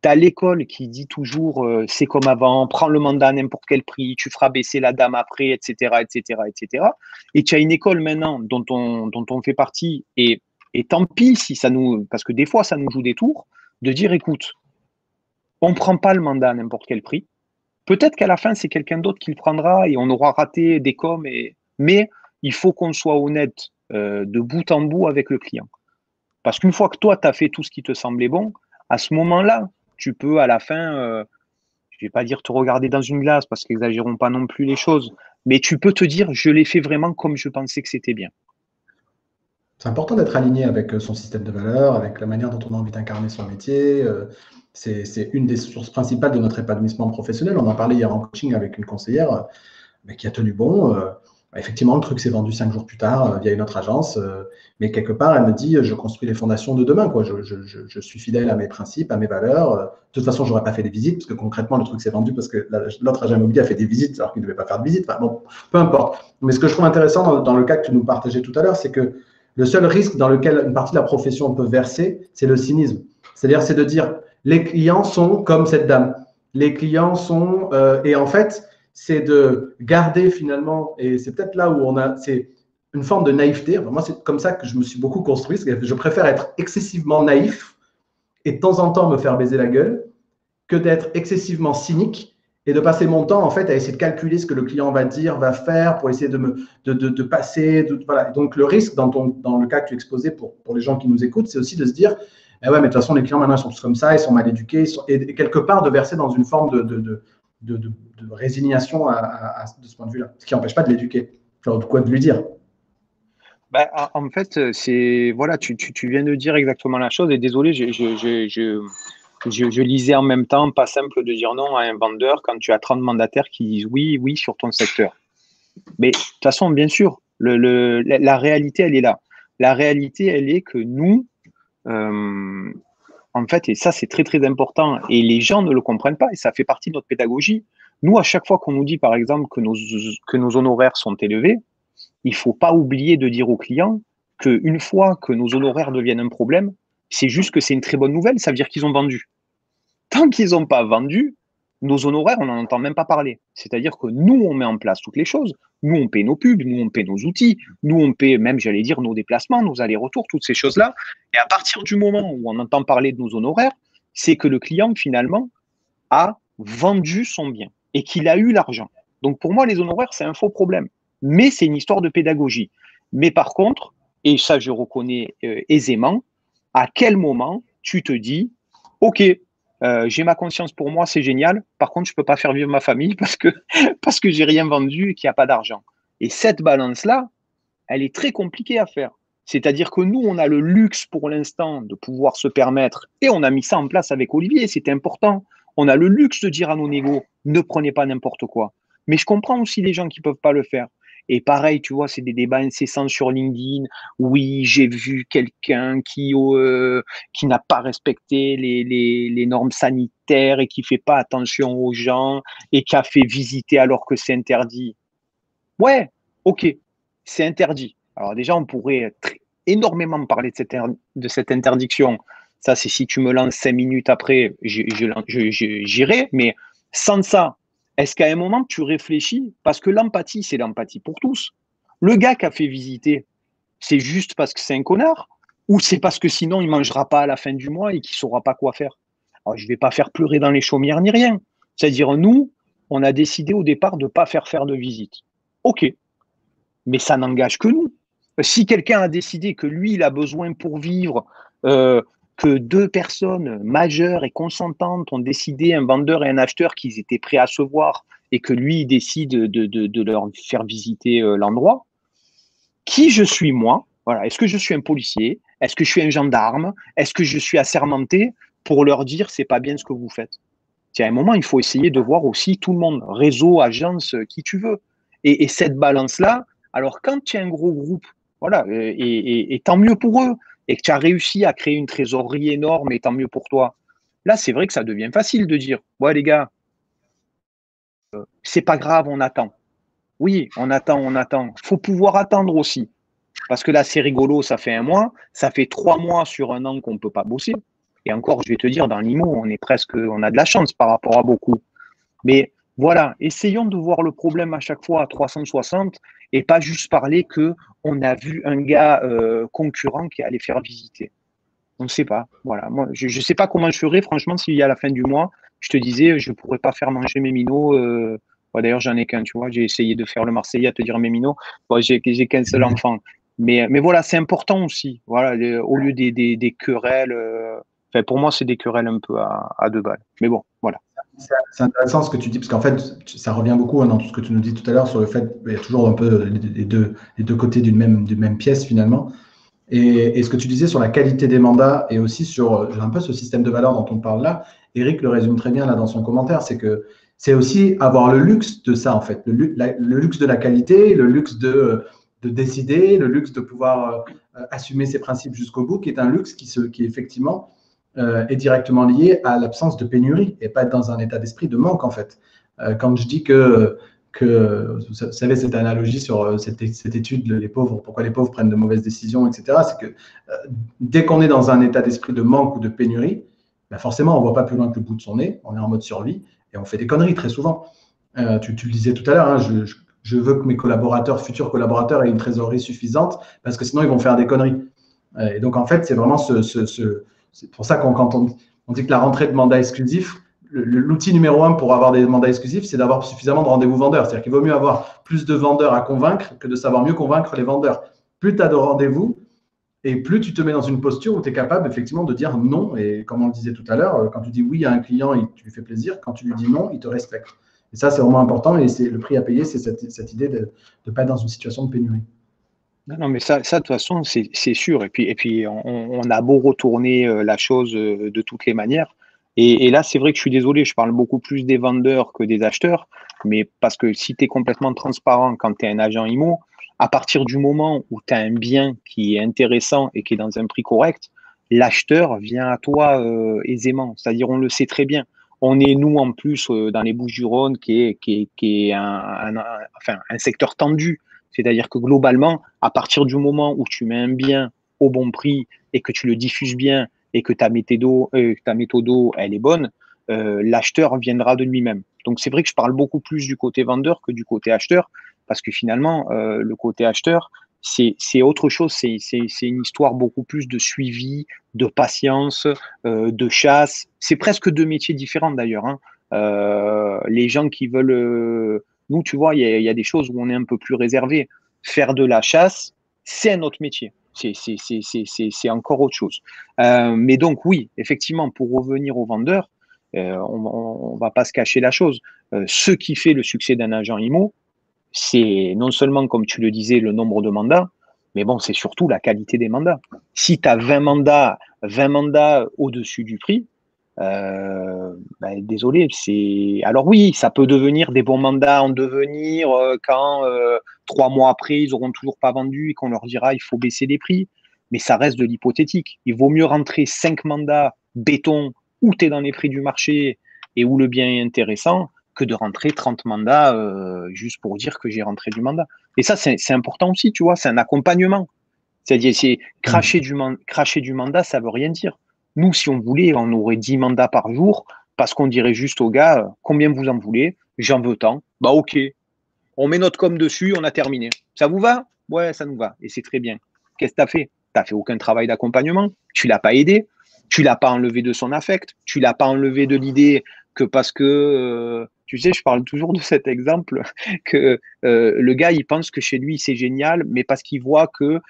Tu as l'école qui dit toujours c'est comme avant, prends le mandat à n'importe quel prix, tu feras baisser la dame après, etc., etc., etc. Et tu as une école maintenant dont on fait partie, et tant pis si ça nous. Parce que des fois, ça nous joue des tours, de dire écoute, on ne prend pas le mandat à n'importe quel prix. Peut-être qu'à la fin, c'est quelqu'un d'autre qui le prendra et on aura raté des coms. Mais il faut qu'on soit honnête de bout en bout avec le client. Parce qu'une fois que toi, tu as fait tout ce qui te semblait bon, à ce moment-là, tu peux à la fin, je ne vais pas dire te regarder dans une glace parce qu'exagérons pas non plus les choses, mais tu peux te dire, je l'ai fait vraiment comme je pensais que c'était bien. C'est important d'être aligné avec son système de valeurs, avec la manière dont on a envie d'incarner son métier. C'est une des sources principales de notre épanouissement professionnel. On en parlait hier en coaching avec une conseillère qui a tenu bon. Effectivement, le truc s'est vendu 5 jours plus tard via une autre agence. Mais quelque part, elle me dit, je construis les fondations de demain. Quoi. Je suis fidèle à mes principes, à mes valeurs. De toute façon, je n'aurais pas fait des visites parce que concrètement, le truc s'est vendu parce que l'autre agent immobilier a fait des visites alors qu'il ne devait pas faire de visites. Enfin, bon, peu importe. Mais ce que je trouve intéressant dans le cas que tu nous partageais tout à l'heure, c'est que le seul risque dans lequel une partie de la profession peut verser, c'est le cynisme. C'est-à-dire, c'est de dire, les clients sont comme cette dame. Les clients sont… et en fait, c'est de garder finalement, et c'est peut-être là où c'est une forme de naïveté. Enfin, moi, c'est comme ça que je me suis beaucoup construit. Je préfère être excessivement naïf et de temps en temps me faire baiser la gueule que d'être excessivement cynique et de passer mon temps en fait à essayer de calculer ce que le client va dire, va faire pour essayer de passer. Voilà. Donc le risque dans le cas que tu exposais pour les gens qui nous écoutent, c'est aussi de se dire eh ouais, mais de toute façon, les clients maintenant ils sont tous comme ça, ils sont mal éduqués, et quelque part de verser dans une forme de résignation de ce point de vue-là, ce qui n'empêche pas de l'éduquer, enfin, de quoi de lui dire. En fait, voilà, tu viens de dire exactement la chose et désolé, je lisais en même temps, pas simple de dire non à un vendeur quand tu as 30 mandataires qui disent oui, oui sur ton secteur. Mais de toute façon, bien sûr, la réalité, elle est là. La réalité, elle est que nous, euh, en fait, et ça, c'est très, très important, et les gens ne le comprennent pas, et ça fait partie de notre pédagogie. Nous, à chaque fois qu'on nous dit, par exemple, que nos honoraires sont élevés, il ne faut pas oublier de dire aux clients qu'une fois que nos honoraires deviennent un problème, c'est juste que c'est une très bonne nouvelle, ça veut dire qu'ils ont vendu. Tant qu'ils n'ont pas vendu, nos honoraires, on n'en entend même pas parler. C'est-à-dire que nous, on met en place toutes les choses. Nous, on paie nos pubs, nous, on paie nos outils, nous, on paie même, j'allais dire, nos déplacements, nos allers-retours, toutes ces choses-là. Et à partir du moment où on entend parler de nos honoraires, c'est que le client, finalement, a vendu son bien et qu'il a eu l'argent. Donc, pour moi, les honoraires, c'est un faux problème. Mais c'est une histoire de pédagogie. Mais par contre, et ça, je reconnais aisément, à quel moment tu te dis, OK, j'ai ma conscience pour moi, c'est génial. Par contre, je ne peux pas faire vivre ma famille parce que j'ai rien vendu et qu'il n'y a pas d'argent. Et cette balance-là, elle est très compliquée à faire. C'est-à-dire que nous, on a le luxe pour l'instant de pouvoir se permettre, et on a mis ça en place avec Olivier, c'était important. On a le luxe de dire à nos négos, ne prenez pas n'importe quoi. Mais je comprends aussi les gens qui ne peuvent pas le faire. Et pareil, tu vois, c'est des débats incessants sur LinkedIn. Oui, j'ai vu quelqu'un qui n'a pas respecté les normes sanitaires et qui ne fait pas attention aux gens et qui a fait visiter alors que c'est interdit. Ouais, ok, c'est interdit. Alors déjà, on pourrait énormément parler de cette interdiction. Ça, c'est si tu me lances 5 minutes après, j'irai. Mais sans ça, est-ce qu'à un moment, tu réfléchis? Parce que l'empathie, c'est l'empathie pour tous. Le gars qui a fait visiter, c'est juste parce que c'est un connard? Ou c'est parce que sinon, il ne mangera pas à la fin du mois et qu'il ne saura pas quoi faire? Alors, je ne vais pas faire pleurer dans les chaumières ni rien. C'est-à-dire, nous, on a décidé au départ de ne pas faire de visite. OK, mais ça n'engage que nous. Si quelqu'un a décidé que lui, il a besoin pour vivre, que deux personnes majeures et consentantes ont décidé, un vendeur et un acheteur, qu'ils étaient prêts à se voir et que lui, il décide de leur faire visiter l'endroit, qui je suis moi? Voilà. Est-ce que je suis un policier? Est-ce que je suis un gendarme? Est-ce que je suis assermenté pour leur dire c'est pas bien ce que vous faites? À un moment, il faut essayer de voir aussi tout le monde, réseau, agence, qui tu veux. Et cette balance-là, alors quand tu as un gros groupe, voilà, et tant mieux pour eux, et que tu as réussi à créer une trésorerie énorme, et tant mieux pour toi. Là, c'est vrai que ça devient facile de dire, ouais les gars, c'est pas grave, on attend. Oui, on attend, on attend. Il faut pouvoir attendre aussi. Parce que là, c'est rigolo, ça fait 1 mois, ça fait 3 mois sur 1 an qu'on ne peut pas bosser. Et encore, je vais te dire, dans l'IMO, on a de la chance par rapport à beaucoup. Mais voilà, essayons de voir le problème à chaque fois à 360 et pas juste parler que on a vu un gars concurrent qui allait faire visiter. On ne sait pas. Voilà, moi, je ne sais pas comment je ferais, franchement, s'il y a la fin du mois, je te disais, je ne pourrais pas faire manger mes minots. D'ailleurs, j'en ai qu'un, tu vois. J'ai essayé de faire le Marseillais à te dire mes minots. Bon, j'ai qu'un seul enfant. Mais voilà, c'est important aussi. Voilà, au lieu des querelles. Pour moi, c'est des querelles un peu à 2 balles. Mais bon, voilà. C'est intéressant ce que tu dis, parce qu'en fait, ça revient beaucoup dans tout ce que tu nous dis tout à l'heure sur le fait qu'il y a toujours un peu les deux côtés d'une même pièce finalement. Et ce que tu disais sur la qualité des mandats et aussi sur un peu ce système de valeur dont on parle là, Eric le résume très bien là dans son commentaire, c'est que c'est aussi avoir le luxe de ça en fait, le luxe de la qualité, le luxe de décider, le luxe de pouvoir assumer ses principes jusqu'au bout, qui est un luxe qui effectivement est directement lié à l'absence de pénurie et pas être dans un état d'esprit de manque en fait. Quand je dis que vous savez, cette analogie sur cette étude, les pauvres, pourquoi les pauvres prennent de mauvaises décisions, etc., c'est que dès qu'on est dans un état d'esprit de manque ou de pénurie, ben forcément, on ne voit pas plus loin que le bout de son nez, on est en mode survie et on fait des conneries très souvent. Tu le disais tout à l'heure, hein, je veux que mes futurs collaborateurs aient une trésorerie suffisante parce que sinon, ils vont faire des conneries. Et donc, en fait, c'est vraiment c'est pour ça quand on dit que la rentrée de mandat exclusif, l'outil numéro 1 pour avoir des mandats exclusifs, c'est d'avoir suffisamment de rendez-vous vendeurs. C'est-à-dire qu'il vaut mieux avoir plus de vendeurs à convaincre que de savoir mieux convaincre les vendeurs. Plus tu as de rendez-vous et plus tu te mets dans une posture où tu es capable effectivement de dire non. Et comme on le disait tout à l'heure, quand tu dis oui à un client, tu lui fais plaisir. Quand tu lui dis non, il te respecte. Et ça, c'est vraiment important. Et c'est le prix à payer, c'est cette idée de ne pas être dans une situation de pénurie. Non, non, mais ça, de toute façon, c'est sûr. Et puis on a beau retourner la chose de toutes les manières. Et là, c'est vrai que je suis désolé, je parle beaucoup plus des vendeurs que des acheteurs. Mais parce que si tu es complètement transparent quand tu es un agent IMO, à partir du moment où tu as un bien qui est intéressant et qui est dans un prix correct, l'acheteur vient à toi aisément. C'est-à-dire, on le sait très bien. On est, nous, en plus, dans les Bouches-du-Rhône, qui est enfin, un secteur tendu. C'est-à-dire que globalement, à partir du moment où tu mets un bien au bon prix et que tu le diffuses bien et que ta méthode, elle est bonne, l'acheteur viendra de lui-même. Donc c'est vrai que je parle beaucoup plus du côté vendeur que du côté acheteur, parce que finalement, le côté acheteur, c'est autre chose, c'est une histoire beaucoup plus de suivi, de patience, de chasse. C'est presque deux métiers différents d'ailleurs, hein. Les gens qui veulent nous, tu vois, il y a des choses où on est un peu plus réservé. Faire de la chasse, c'est un autre métier. C'est encore autre chose. Mais donc, oui, effectivement, pour revenir aux vendeurs, on ne va pas se cacher la chose. Ce qui fait le succès d'un agent IMO, c'est non seulement, comme tu le disais, le nombre de mandats, mais bon, c'est surtout la qualité des mandats. Si tu as 20 mandats au-dessus du prix, désolé, c'est. Alors oui, ça peut devenir des bons mandats en devenir quand 3 mois après, ils auront toujours pas vendu et qu'on leur dira il faut baisser les prix. Mais ça reste de l'hypothétique. Il vaut mieux rentrer 5 mandats béton où tu es dans les prix du marché et où le bien est intéressant que de rentrer 30 mandats juste pour dire que j'ai rentré du mandat. Et ça, c'est important aussi, tu vois, c'est un accompagnement. C'est-à-dire, c'est cracher du mandat, ça veut rien dire. Nous, si on voulait, on aurait 10 mandats par jour parce qu'on dirait juste aux gars, combien vous en voulez? J'en veux tant. Bah, ok. On met notre com dessus, on a terminé. Ça vous va? Ouais, ça nous va. Et c'est très bien. Qu'est-ce que tu as fait? Tu n'as fait aucun travail d'accompagnement. Tu ne l'as pas aidé. Tu ne l'as pas enlevé de son affect. Tu ne l'as pas enlevé de l'idée que parce que, tu sais, je parle toujours de cet exemple, que le gars, il pense que chez lui, c'est génial, mais parce qu'il voit que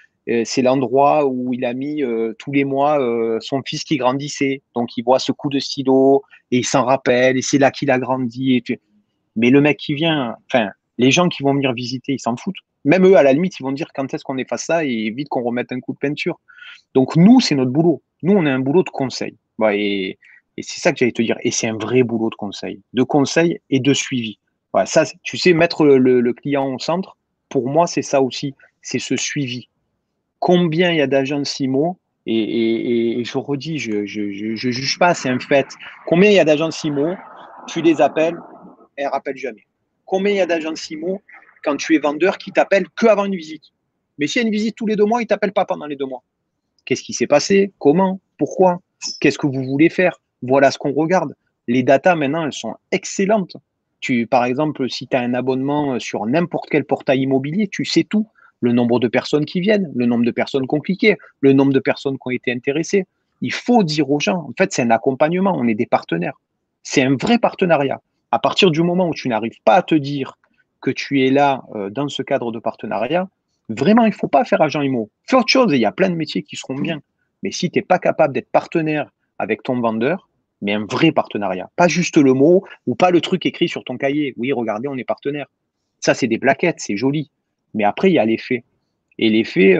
c'est l'endroit où il a mis tous les mois son fils qui grandissait. Donc, il voit ce coup de stylo et il s'en rappelle et c'est là qu'il a grandi. Mais le mec qui vient, enfin, les gens qui vont venir visiter, ils s'en foutent. Même eux, à la limite, ils vont dire quand est-ce qu'on efface ça et vite qu'on remette un coup de peinture. Donc, nous, c'est notre boulot. Nous, on a un boulot de conseil. Et c'est ça que j'allais te dire. Et c'est un vrai boulot de conseil et de suivi. Voilà, ça, tu sais, mettre le client au centre, pour moi, c'est ça aussi. C'est ce suivi. Combien il y a d'agents de CIMO et je redis, je juge pas, c'est un fait. Combien il y a d'agents de CIMO, tu les appelles, elles ne rappellent jamais. Combien il y a d'agents de CIMO quand tu es vendeur qui t'appellent qu'avant une visite? Mais s'il y a une visite tous les 2 mois, ils ne t'appellent pas pendant les 2 mois. Qu'est-ce qui s'est passé? Comment? Pourquoi? Qu'est-ce que vous voulez faire? Voilà ce qu'on regarde. Les datas, maintenant, elles sont excellentes. Par exemple, si tu as un abonnement sur n'importe quel portail immobilier, tu sais tout. Le nombre de personnes qui viennent, le nombre de personnes compliquées, le nombre de personnes qui ont été intéressées. Il faut dire aux gens, en fait, c'est un accompagnement, on est des partenaires. C'est un vrai partenariat. À partir du moment où tu n'arrives pas à te dire que tu es là dans ce cadre de partenariat, vraiment, il ne faut pas faire agent IMO. Fais autre chose et il y a plein de métiers qui seront bien. Mais si tu n'es pas capable d'être partenaire avec ton vendeur, mais un vrai partenariat, pas juste le mot ou pas le truc écrit sur ton cahier. Oui, regardez, on est partenaire. Ça, c'est des plaquettes, c'est joli. Mais après, il y a les faits. Et les faits,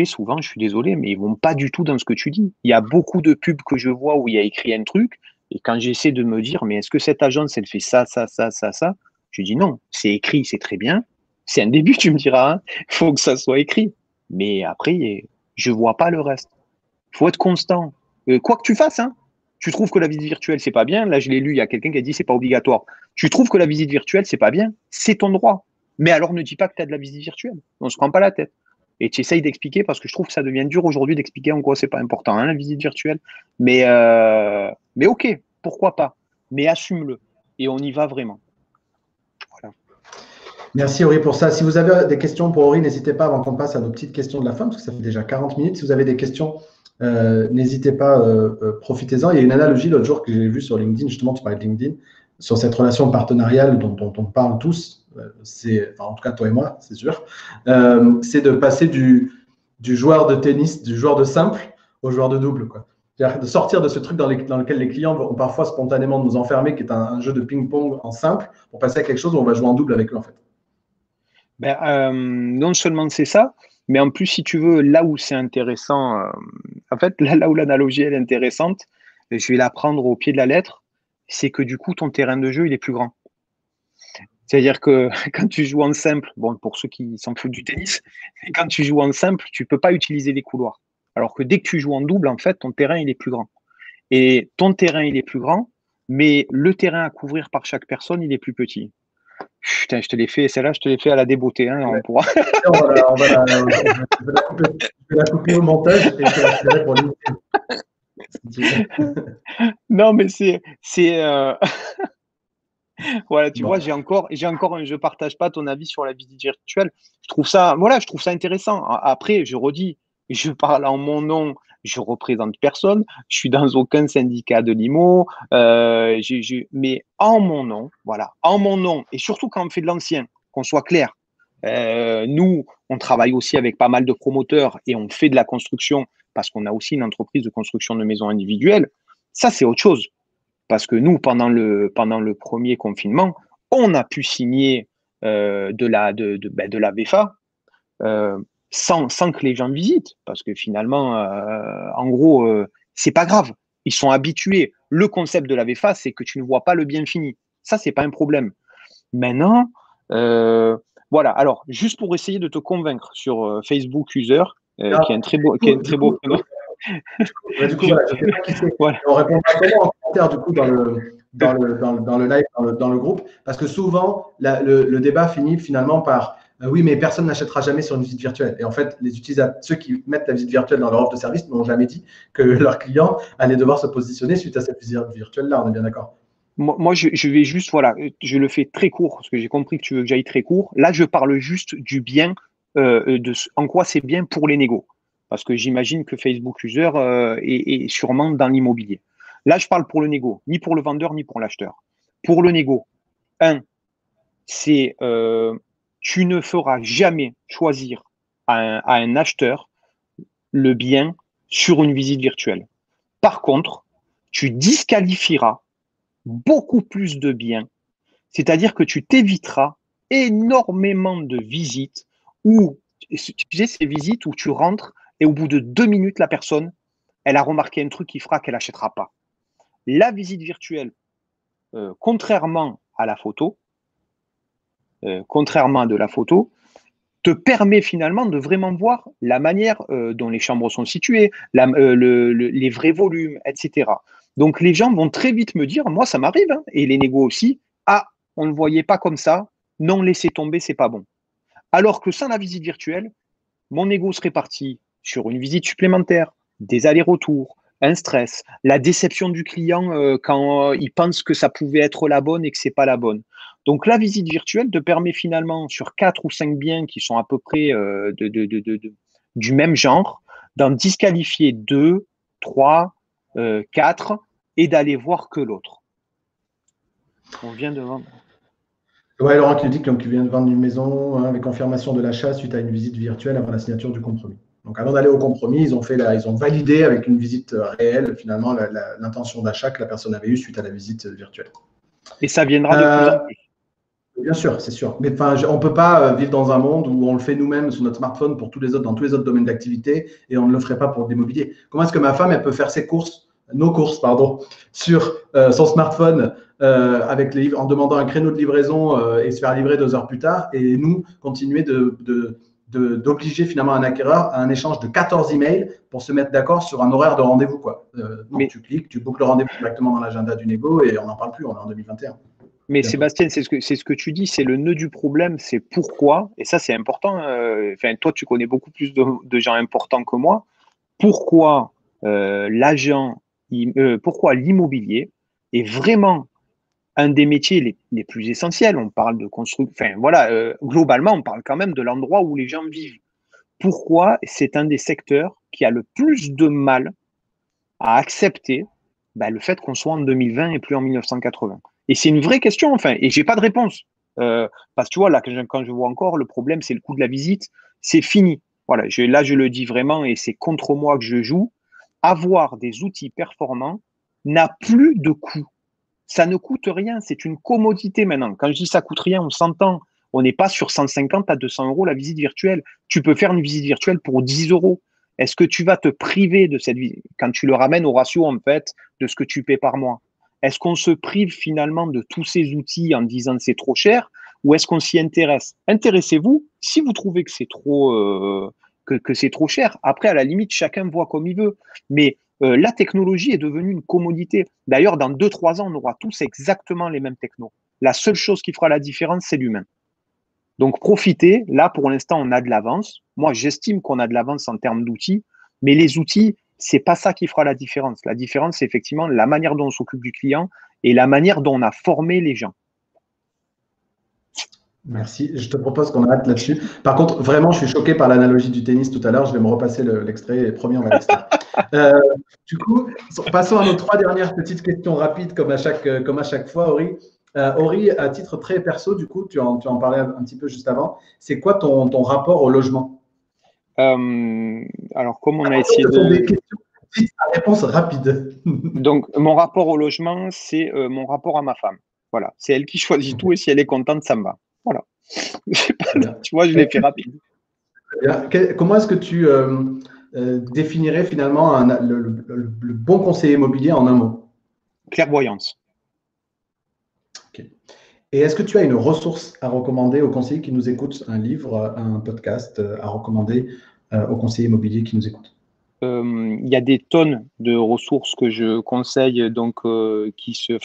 souvent, je suis désolé, mais ils vont pas du tout dans ce que tu dis. Il y a beaucoup de pubs que je vois où il y a écrit un truc, et quand j'essaie de me dire, mais est-ce que cette agence, elle fait ça, ça, ça, ça, ça, je dis non, c'est écrit, c'est très bien. C'est un début, tu me diras, hein. Il faut que ça soit écrit. Mais après, je vois pas le reste. Il faut être constant. Quoi que tu fasses, hein. Tu trouves que la visite virtuelle, c'est pas bien. Là, je l'ai lu, il y a quelqu'un qui a dit c'est pas obligatoire. Tu trouves que la visite virtuelle, c'est pas bien, c'est ton droit. Mais alors ne dis pas que tu as de la visite virtuelle. On se prend pas la tête. Et tu essayes d'expliquer parce que je trouve que ça devient dur aujourd'hui d'expliquer en quoi c'est pas important, hein, la visite virtuelle. Mais ok, pourquoi pas. Mais assume-le. Et on y va vraiment. Voilà. Merci Aurélie pour ça. Si vous avez des questions pour Aurélie, n'hésitez pas avant qu'on passe à nos petites questions de la fin, parce que ça fait déjà 40 minutes. Si vous avez des questions, n'hésitez pas, profitez-en. Il y a une analogie l'autre jour que j'ai vue sur LinkedIn, justement, tu parlais de LinkedIn, sur cette relation partenariale dont on parle tous, en tout cas toi et moi, c'est sûr, c'est de passer du joueur de tennis, du joueur de simple au joueur de double, quoi. C'est-à-dire de sortir de ce truc dans lequel les clients vont parfois spontanément nous enfermer, qui est un jeu de ping-pong en simple, pour passer à quelque chose où on va jouer en double avec eux, en fait. Non seulement c'est ça, mais en plus, si tu veux, là où c'est intéressant, en fait, là où l'analogie elle est intéressante, et je vais la prendre au pied de la lettre, c'est que du coup, ton terrain de jeu, il est plus grand. C'est-à-dire que quand tu joues en simple, bon, pour ceux qui s'en foutent du tennis, quand tu joues en simple, tu peux pas utiliser les couloirs. Alors que dès que tu joues en double, en fait, ton terrain, il est plus grand. Et ton terrain, il est plus grand, mais le terrain à couvrir par chaque personne, il est plus petit. Putain, je te l'ai fait, celle-là, je te l'ai fait à la débeauté, hein, Ouais. on pourra. Je vais la couper au montage et je te la filerai pour LinkedIn. Non, mais voilà, tu vois, Bon. je partage pas ton avis sur la visite virtuelle. Je trouve ça, voilà, je trouve ça intéressant. Après, je redis, je parle en mon nom, je représente personne, je suis dans aucun syndicat de l'IMO, mais en mon nom, voilà, en mon nom, et surtout quand on fait de l'ancien, qu'on soit clair. Nous, on travaille aussi avec pas mal de promoteurs et on fait de la construction parce qu'on a aussi une entreprise de construction de maisons individuelles. Ça, c'est autre chose. Parce que nous, pendant le premier confinement, on a pu signer de la VFA sans que les gens visitent. Parce que finalement, en gros, c'est pas grave. Ils sont habitués. Le concept de la VFA, c'est que tu ne vois pas le bien fini. Ça, c'est pas un problème. Maintenant, voilà. Alors, juste pour essayer de te convaincre sur Facebook User, qui est un très beau, qui est un très beau prénom. Du coup, voilà, je ne sais pas qui c'est. Voilà. On répondra comment en commentaire du coup dans le live, dans le groupe, parce que souvent le débat finit finalement par oui, mais personne n'achètera jamais sur une visite virtuelle. Et en fait, les utilisateurs, ceux qui mettent la visite virtuelle dans leur offre de service n'ont jamais dit que leurs clients allaient devoir se positionner suite à cette visite virtuelle-là. On est bien d'accord. Moi, je vais juste, voilà, je le fais très court parce que j'ai compris que tu veux que j'aille très court. Là, je parle juste du bien, en quoi c'est bien pour les négos. Parce que j'imagine que Facebook User est sûrement dans l'immobilier. Là, je parle pour le négo, ni pour le vendeur, ni pour l'acheteur. Pour le négo, un, c'est tu ne feras jamais choisir à un acheteur le bien sur une visite virtuelle. Par contre, tu disqualifieras beaucoup plus de biens. C'est-à-dire que tu t'éviteras énormément de visites où, tu sais, ces visites où tu rentres et au bout de 2 minutes, la personne, elle a remarqué un truc qui fera qu'elle n'achètera pas. La visite virtuelle, contrairement à la photo, contrairement à de la photo, te permet finalement de vraiment voir la manière dont les chambres sont situées, les vrais volumes, etc. Donc les gens vont très vite me dire, moi ça m'arrive, hein, et les négos aussi, ah, on ne le voyait pas comme ça, non, laissez tomber, c'est pas bon. Alors que sans la visite virtuelle, mon ego serait parti sur une visite supplémentaire, des allers-retours, un stress, la déception du client quand il pense que ça pouvait être la bonne et que c'est pas la bonne. Donc la visite virtuelle te permet finalement sur 4 ou 5 biens qui sont à peu près du même genre, d'en disqualifier 2, 3, 4 et d'aller voir que l'autre. On vient de vendre. Ouais, Laurent qui nous dit qu'il vient de vendre une maison avec confirmation de l'achat suite à une visite virtuelle avant la signature du compromis. Donc avant d'aller au compromis, ils ont validé avec une visite réelle finalement l'intention d'achat que la personne avait eue suite à la visite virtuelle. Et ça viendra de plus en plus. Bien sûr, c'est sûr. Mais on ne peut pas vivre dans un monde où on le fait nous-mêmes sur notre smartphone dans tous les autres domaines d'activité et on ne le ferait pas pour l'immobilier. Comment est-ce que ma femme elle peut faire nos courses, sur son smartphone en demandant un créneau de livraison et se faire livrer 2 heures plus tard et nous continuer d'obliger finalement un acquéreur à un échange de 14 emails pour se mettre d'accord sur un horaire de rendez-vous, quoi. Non, tu cliques, tu bookes le rendez-vous directement dans l'agenda du négo et on n'en parle plus, on est en 2021. Mais Bientôt. Sébastien, c'est ce que tu dis, c'est le nœud du problème, c'est pourquoi, et ça c'est important, enfin, toi tu connais beaucoup plus de gens importants que moi, pourquoi pourquoi l'immobilier est vraiment un des métiers les plus essentiels. On parle de construction, enfin voilà, globalement on parle quand même de l'endroit où les gens vivent. Pourquoi c'est un des secteurs qui a le plus de mal à accepter le fait qu'on soit en 2020 et plus en 1980. Et c'est une vraie question, enfin, et j'ai pas de réponse. Parce que tu vois, là, quand je vois encore, le problème, c'est le coût de la visite, c'est fini. Voilà, là, je le dis vraiment, et c'est contre moi que je joue. Avoir des outils performants n'a plus de coût. Ça ne coûte rien, c'est une commodité maintenant. Quand je dis ça coûte rien, on s'entend. On n'est pas sur 150 à 200 € la visite virtuelle. Tu peux faire une visite virtuelle pour 10 €. Est-ce que tu vas te priver de cette visite quand tu le ramènes au ratio, en fait, de ce que tu paies par mois? Est-ce qu'on se prive finalement de tous ces outils en disant que c'est trop cher ou est-ce qu'on s'y intéresse? Intéressez-vous. Si vous trouvez que c'est trop, que c'est trop cher, après, à la limite, chacun voit comme il veut. Mais la technologie est devenue une commodité. D'ailleurs, dans 2-3 ans, on aura tous exactement les mêmes technos. La seule chose qui fera la différence, c'est l'humain. Donc, profitez. Là, pour l'instant, on a de l'avance. Moi, j'estime qu'on a de l'avance en termes d'outils, mais les outils, c'est pas ça qui fera la différence. La différence, c'est effectivement la manière dont on s'occupe du client et la manière dont on a formé les gens. Merci. Je te propose qu'on arrête là-dessus. Par contre, vraiment, je suis choqué par l'analogie du tennis tout à l'heure. Je vais me repasser l'extrait et promis, on va l'extraire. Du coup, passons à nos 3 dernières petites questions rapides comme à chaque fois, Ori. Ori, à titre très perso, du coup, tu en parlais un petit peu juste avant. C'est quoi ton rapport au logement? Alors, comme on a essayé Ce sont des de… questions petites à réponse rapide. Donc, mon rapport au logement, c'est mon rapport à ma femme. Voilà. C'est elle qui choisit tout et si elle est contente, ça me va. Voilà. Tu vois, je l'ai fait rapide. Comment est-ce que tu définirais finalement le bon conseiller immobilier en un mot? Clairvoyance. Okay. Et est-ce que tu as une ressource à recommander aux conseillers qui nous écoutent, un livre, un podcast à recommander aux conseillers immobiliers qui nous écoutent? Il y a des tonnes de ressources que je conseille, donc qui se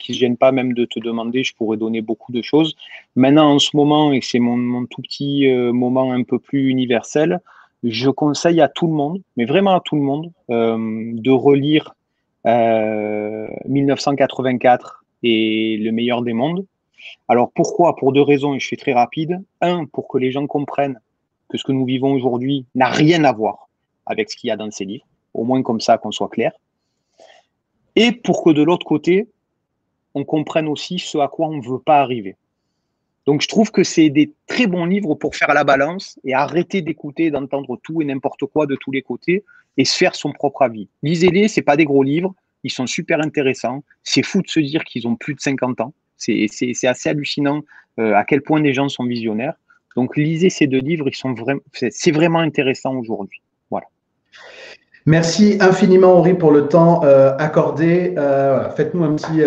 gênent pas même de te demander. Je pourrais donner beaucoup de choses. Maintenant, en ce moment, et c'est mon tout petit moment un peu plus universel, je conseille à tout le monde, mais vraiment à tout le monde, de relire 1984 et Le meilleur des mondes. Alors pourquoi? Pour 2 raisons, et je fais très rapide. Un, pour que les gens comprennent que ce que nous vivons aujourd'hui n'a rien à voir avec ce qu'il y a dans ces livres, au moins comme ça qu'on soit clair. Et pour que de l'autre côté, on comprenne aussi ce à quoi on ne veut pas arriver. Donc je trouve que c'est des très bons livres pour faire la balance et arrêter d'écouter, d'entendre tout et n'importe quoi de tous les côtés et se faire son propre avis. Lisez-les, c'est pas des gros livres, ils sont super intéressants. C'est fou de se dire qu'ils ont plus de 50 ans. C'est assez hallucinant à quel point les gens sont visionnaires. Donc lisez ces 2 livres, c'est vraiment intéressant aujourd'hui. Voilà. Merci infiniment, Henri, pour le temps accordé. Voilà. Faites-nous un petit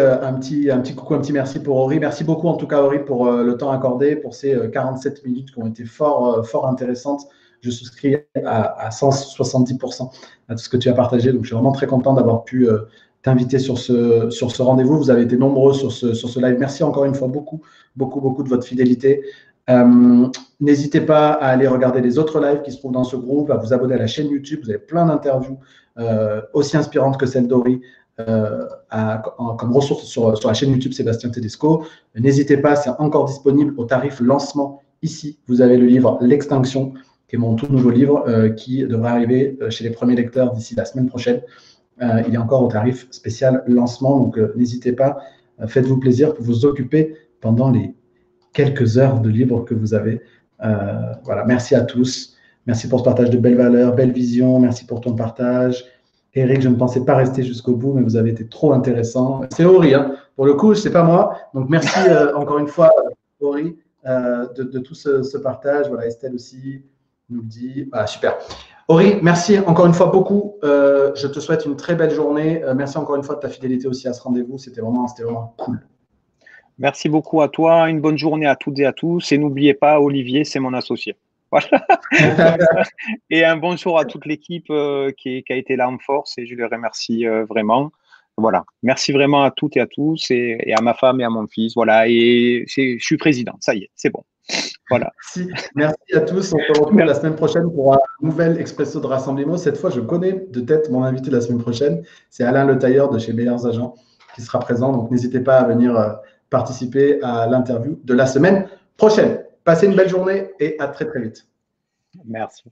coucou, un petit merci pour Henri. Merci beaucoup, en tout cas, Henri, pour le temps accordé, pour ces 47 minutes qui ont été fort intéressantes. Je souscris à 170% à tout ce que tu as partagé. Donc, je suis vraiment très content d'avoir pu t'inviter sur ce rendez-vous. Vous avez été nombreux sur ce live. Merci encore une fois beaucoup de votre fidélité. N'hésitez pas à aller regarder les autres lives qui se trouvent dans ce groupe, à vous abonner à la chaîne YouTube. Vous avez plein d'interviews aussi inspirantes que celle d'Ori comme ressource sur la chaîne YouTube Sébastien Tedesco. N'hésitez pas, c'est encore disponible au tarif lancement. Ici, vous avez le livre L'Extinction, qui est mon tout nouveau livre qui devrait arriver chez les premiers lecteurs d'ici la semaine prochaine. Il est encore au tarif spécial lancement, donc n'hésitez pas, faites-vous plaisir pour vous occuper pendant les quelques heures de libre que vous avez. Voilà, merci à tous. Merci pour ce partage de belles valeurs, belles visions. Merci pour ton partage. Eric, je ne pensais pas rester jusqu'au bout, mais vous avez été trop intéressant. C'est Ori, hein. Pour le coup, c'est pas moi. Donc, merci encore une fois, Ori, de tout ce partage. Voilà, Estelle aussi nous le dit. Voilà, super. Ori, merci encore une fois beaucoup. Je te souhaite une très belle journée. Merci encore une fois de ta fidélité aussi à ce rendez-vous. C'était vraiment cool. Merci beaucoup à toi. Une bonne journée à toutes et à tous. Et n'oubliez pas, Olivier, c'est mon associé. Voilà. Et un bonjour à toute l'équipe qui a été là en force et je les remercie vraiment. Voilà. Merci vraiment à toutes et à tous et à ma femme et à mon fils. Voilà. Et je suis président. Ça y est, c'est bon. Voilà. Merci à tous. On se retrouve la semaine prochaine pour un nouvel Expresso de Rassemblement. Cette fois, je connais de tête mon invité la semaine prochaine. C'est Alain Le Tailleur de chez Meilleurs Agents qui sera présent. Donc, n'hésitez pas à venir participer à l'interview de la semaine prochaine. Passez une belle journée et à très, très vite. Merci.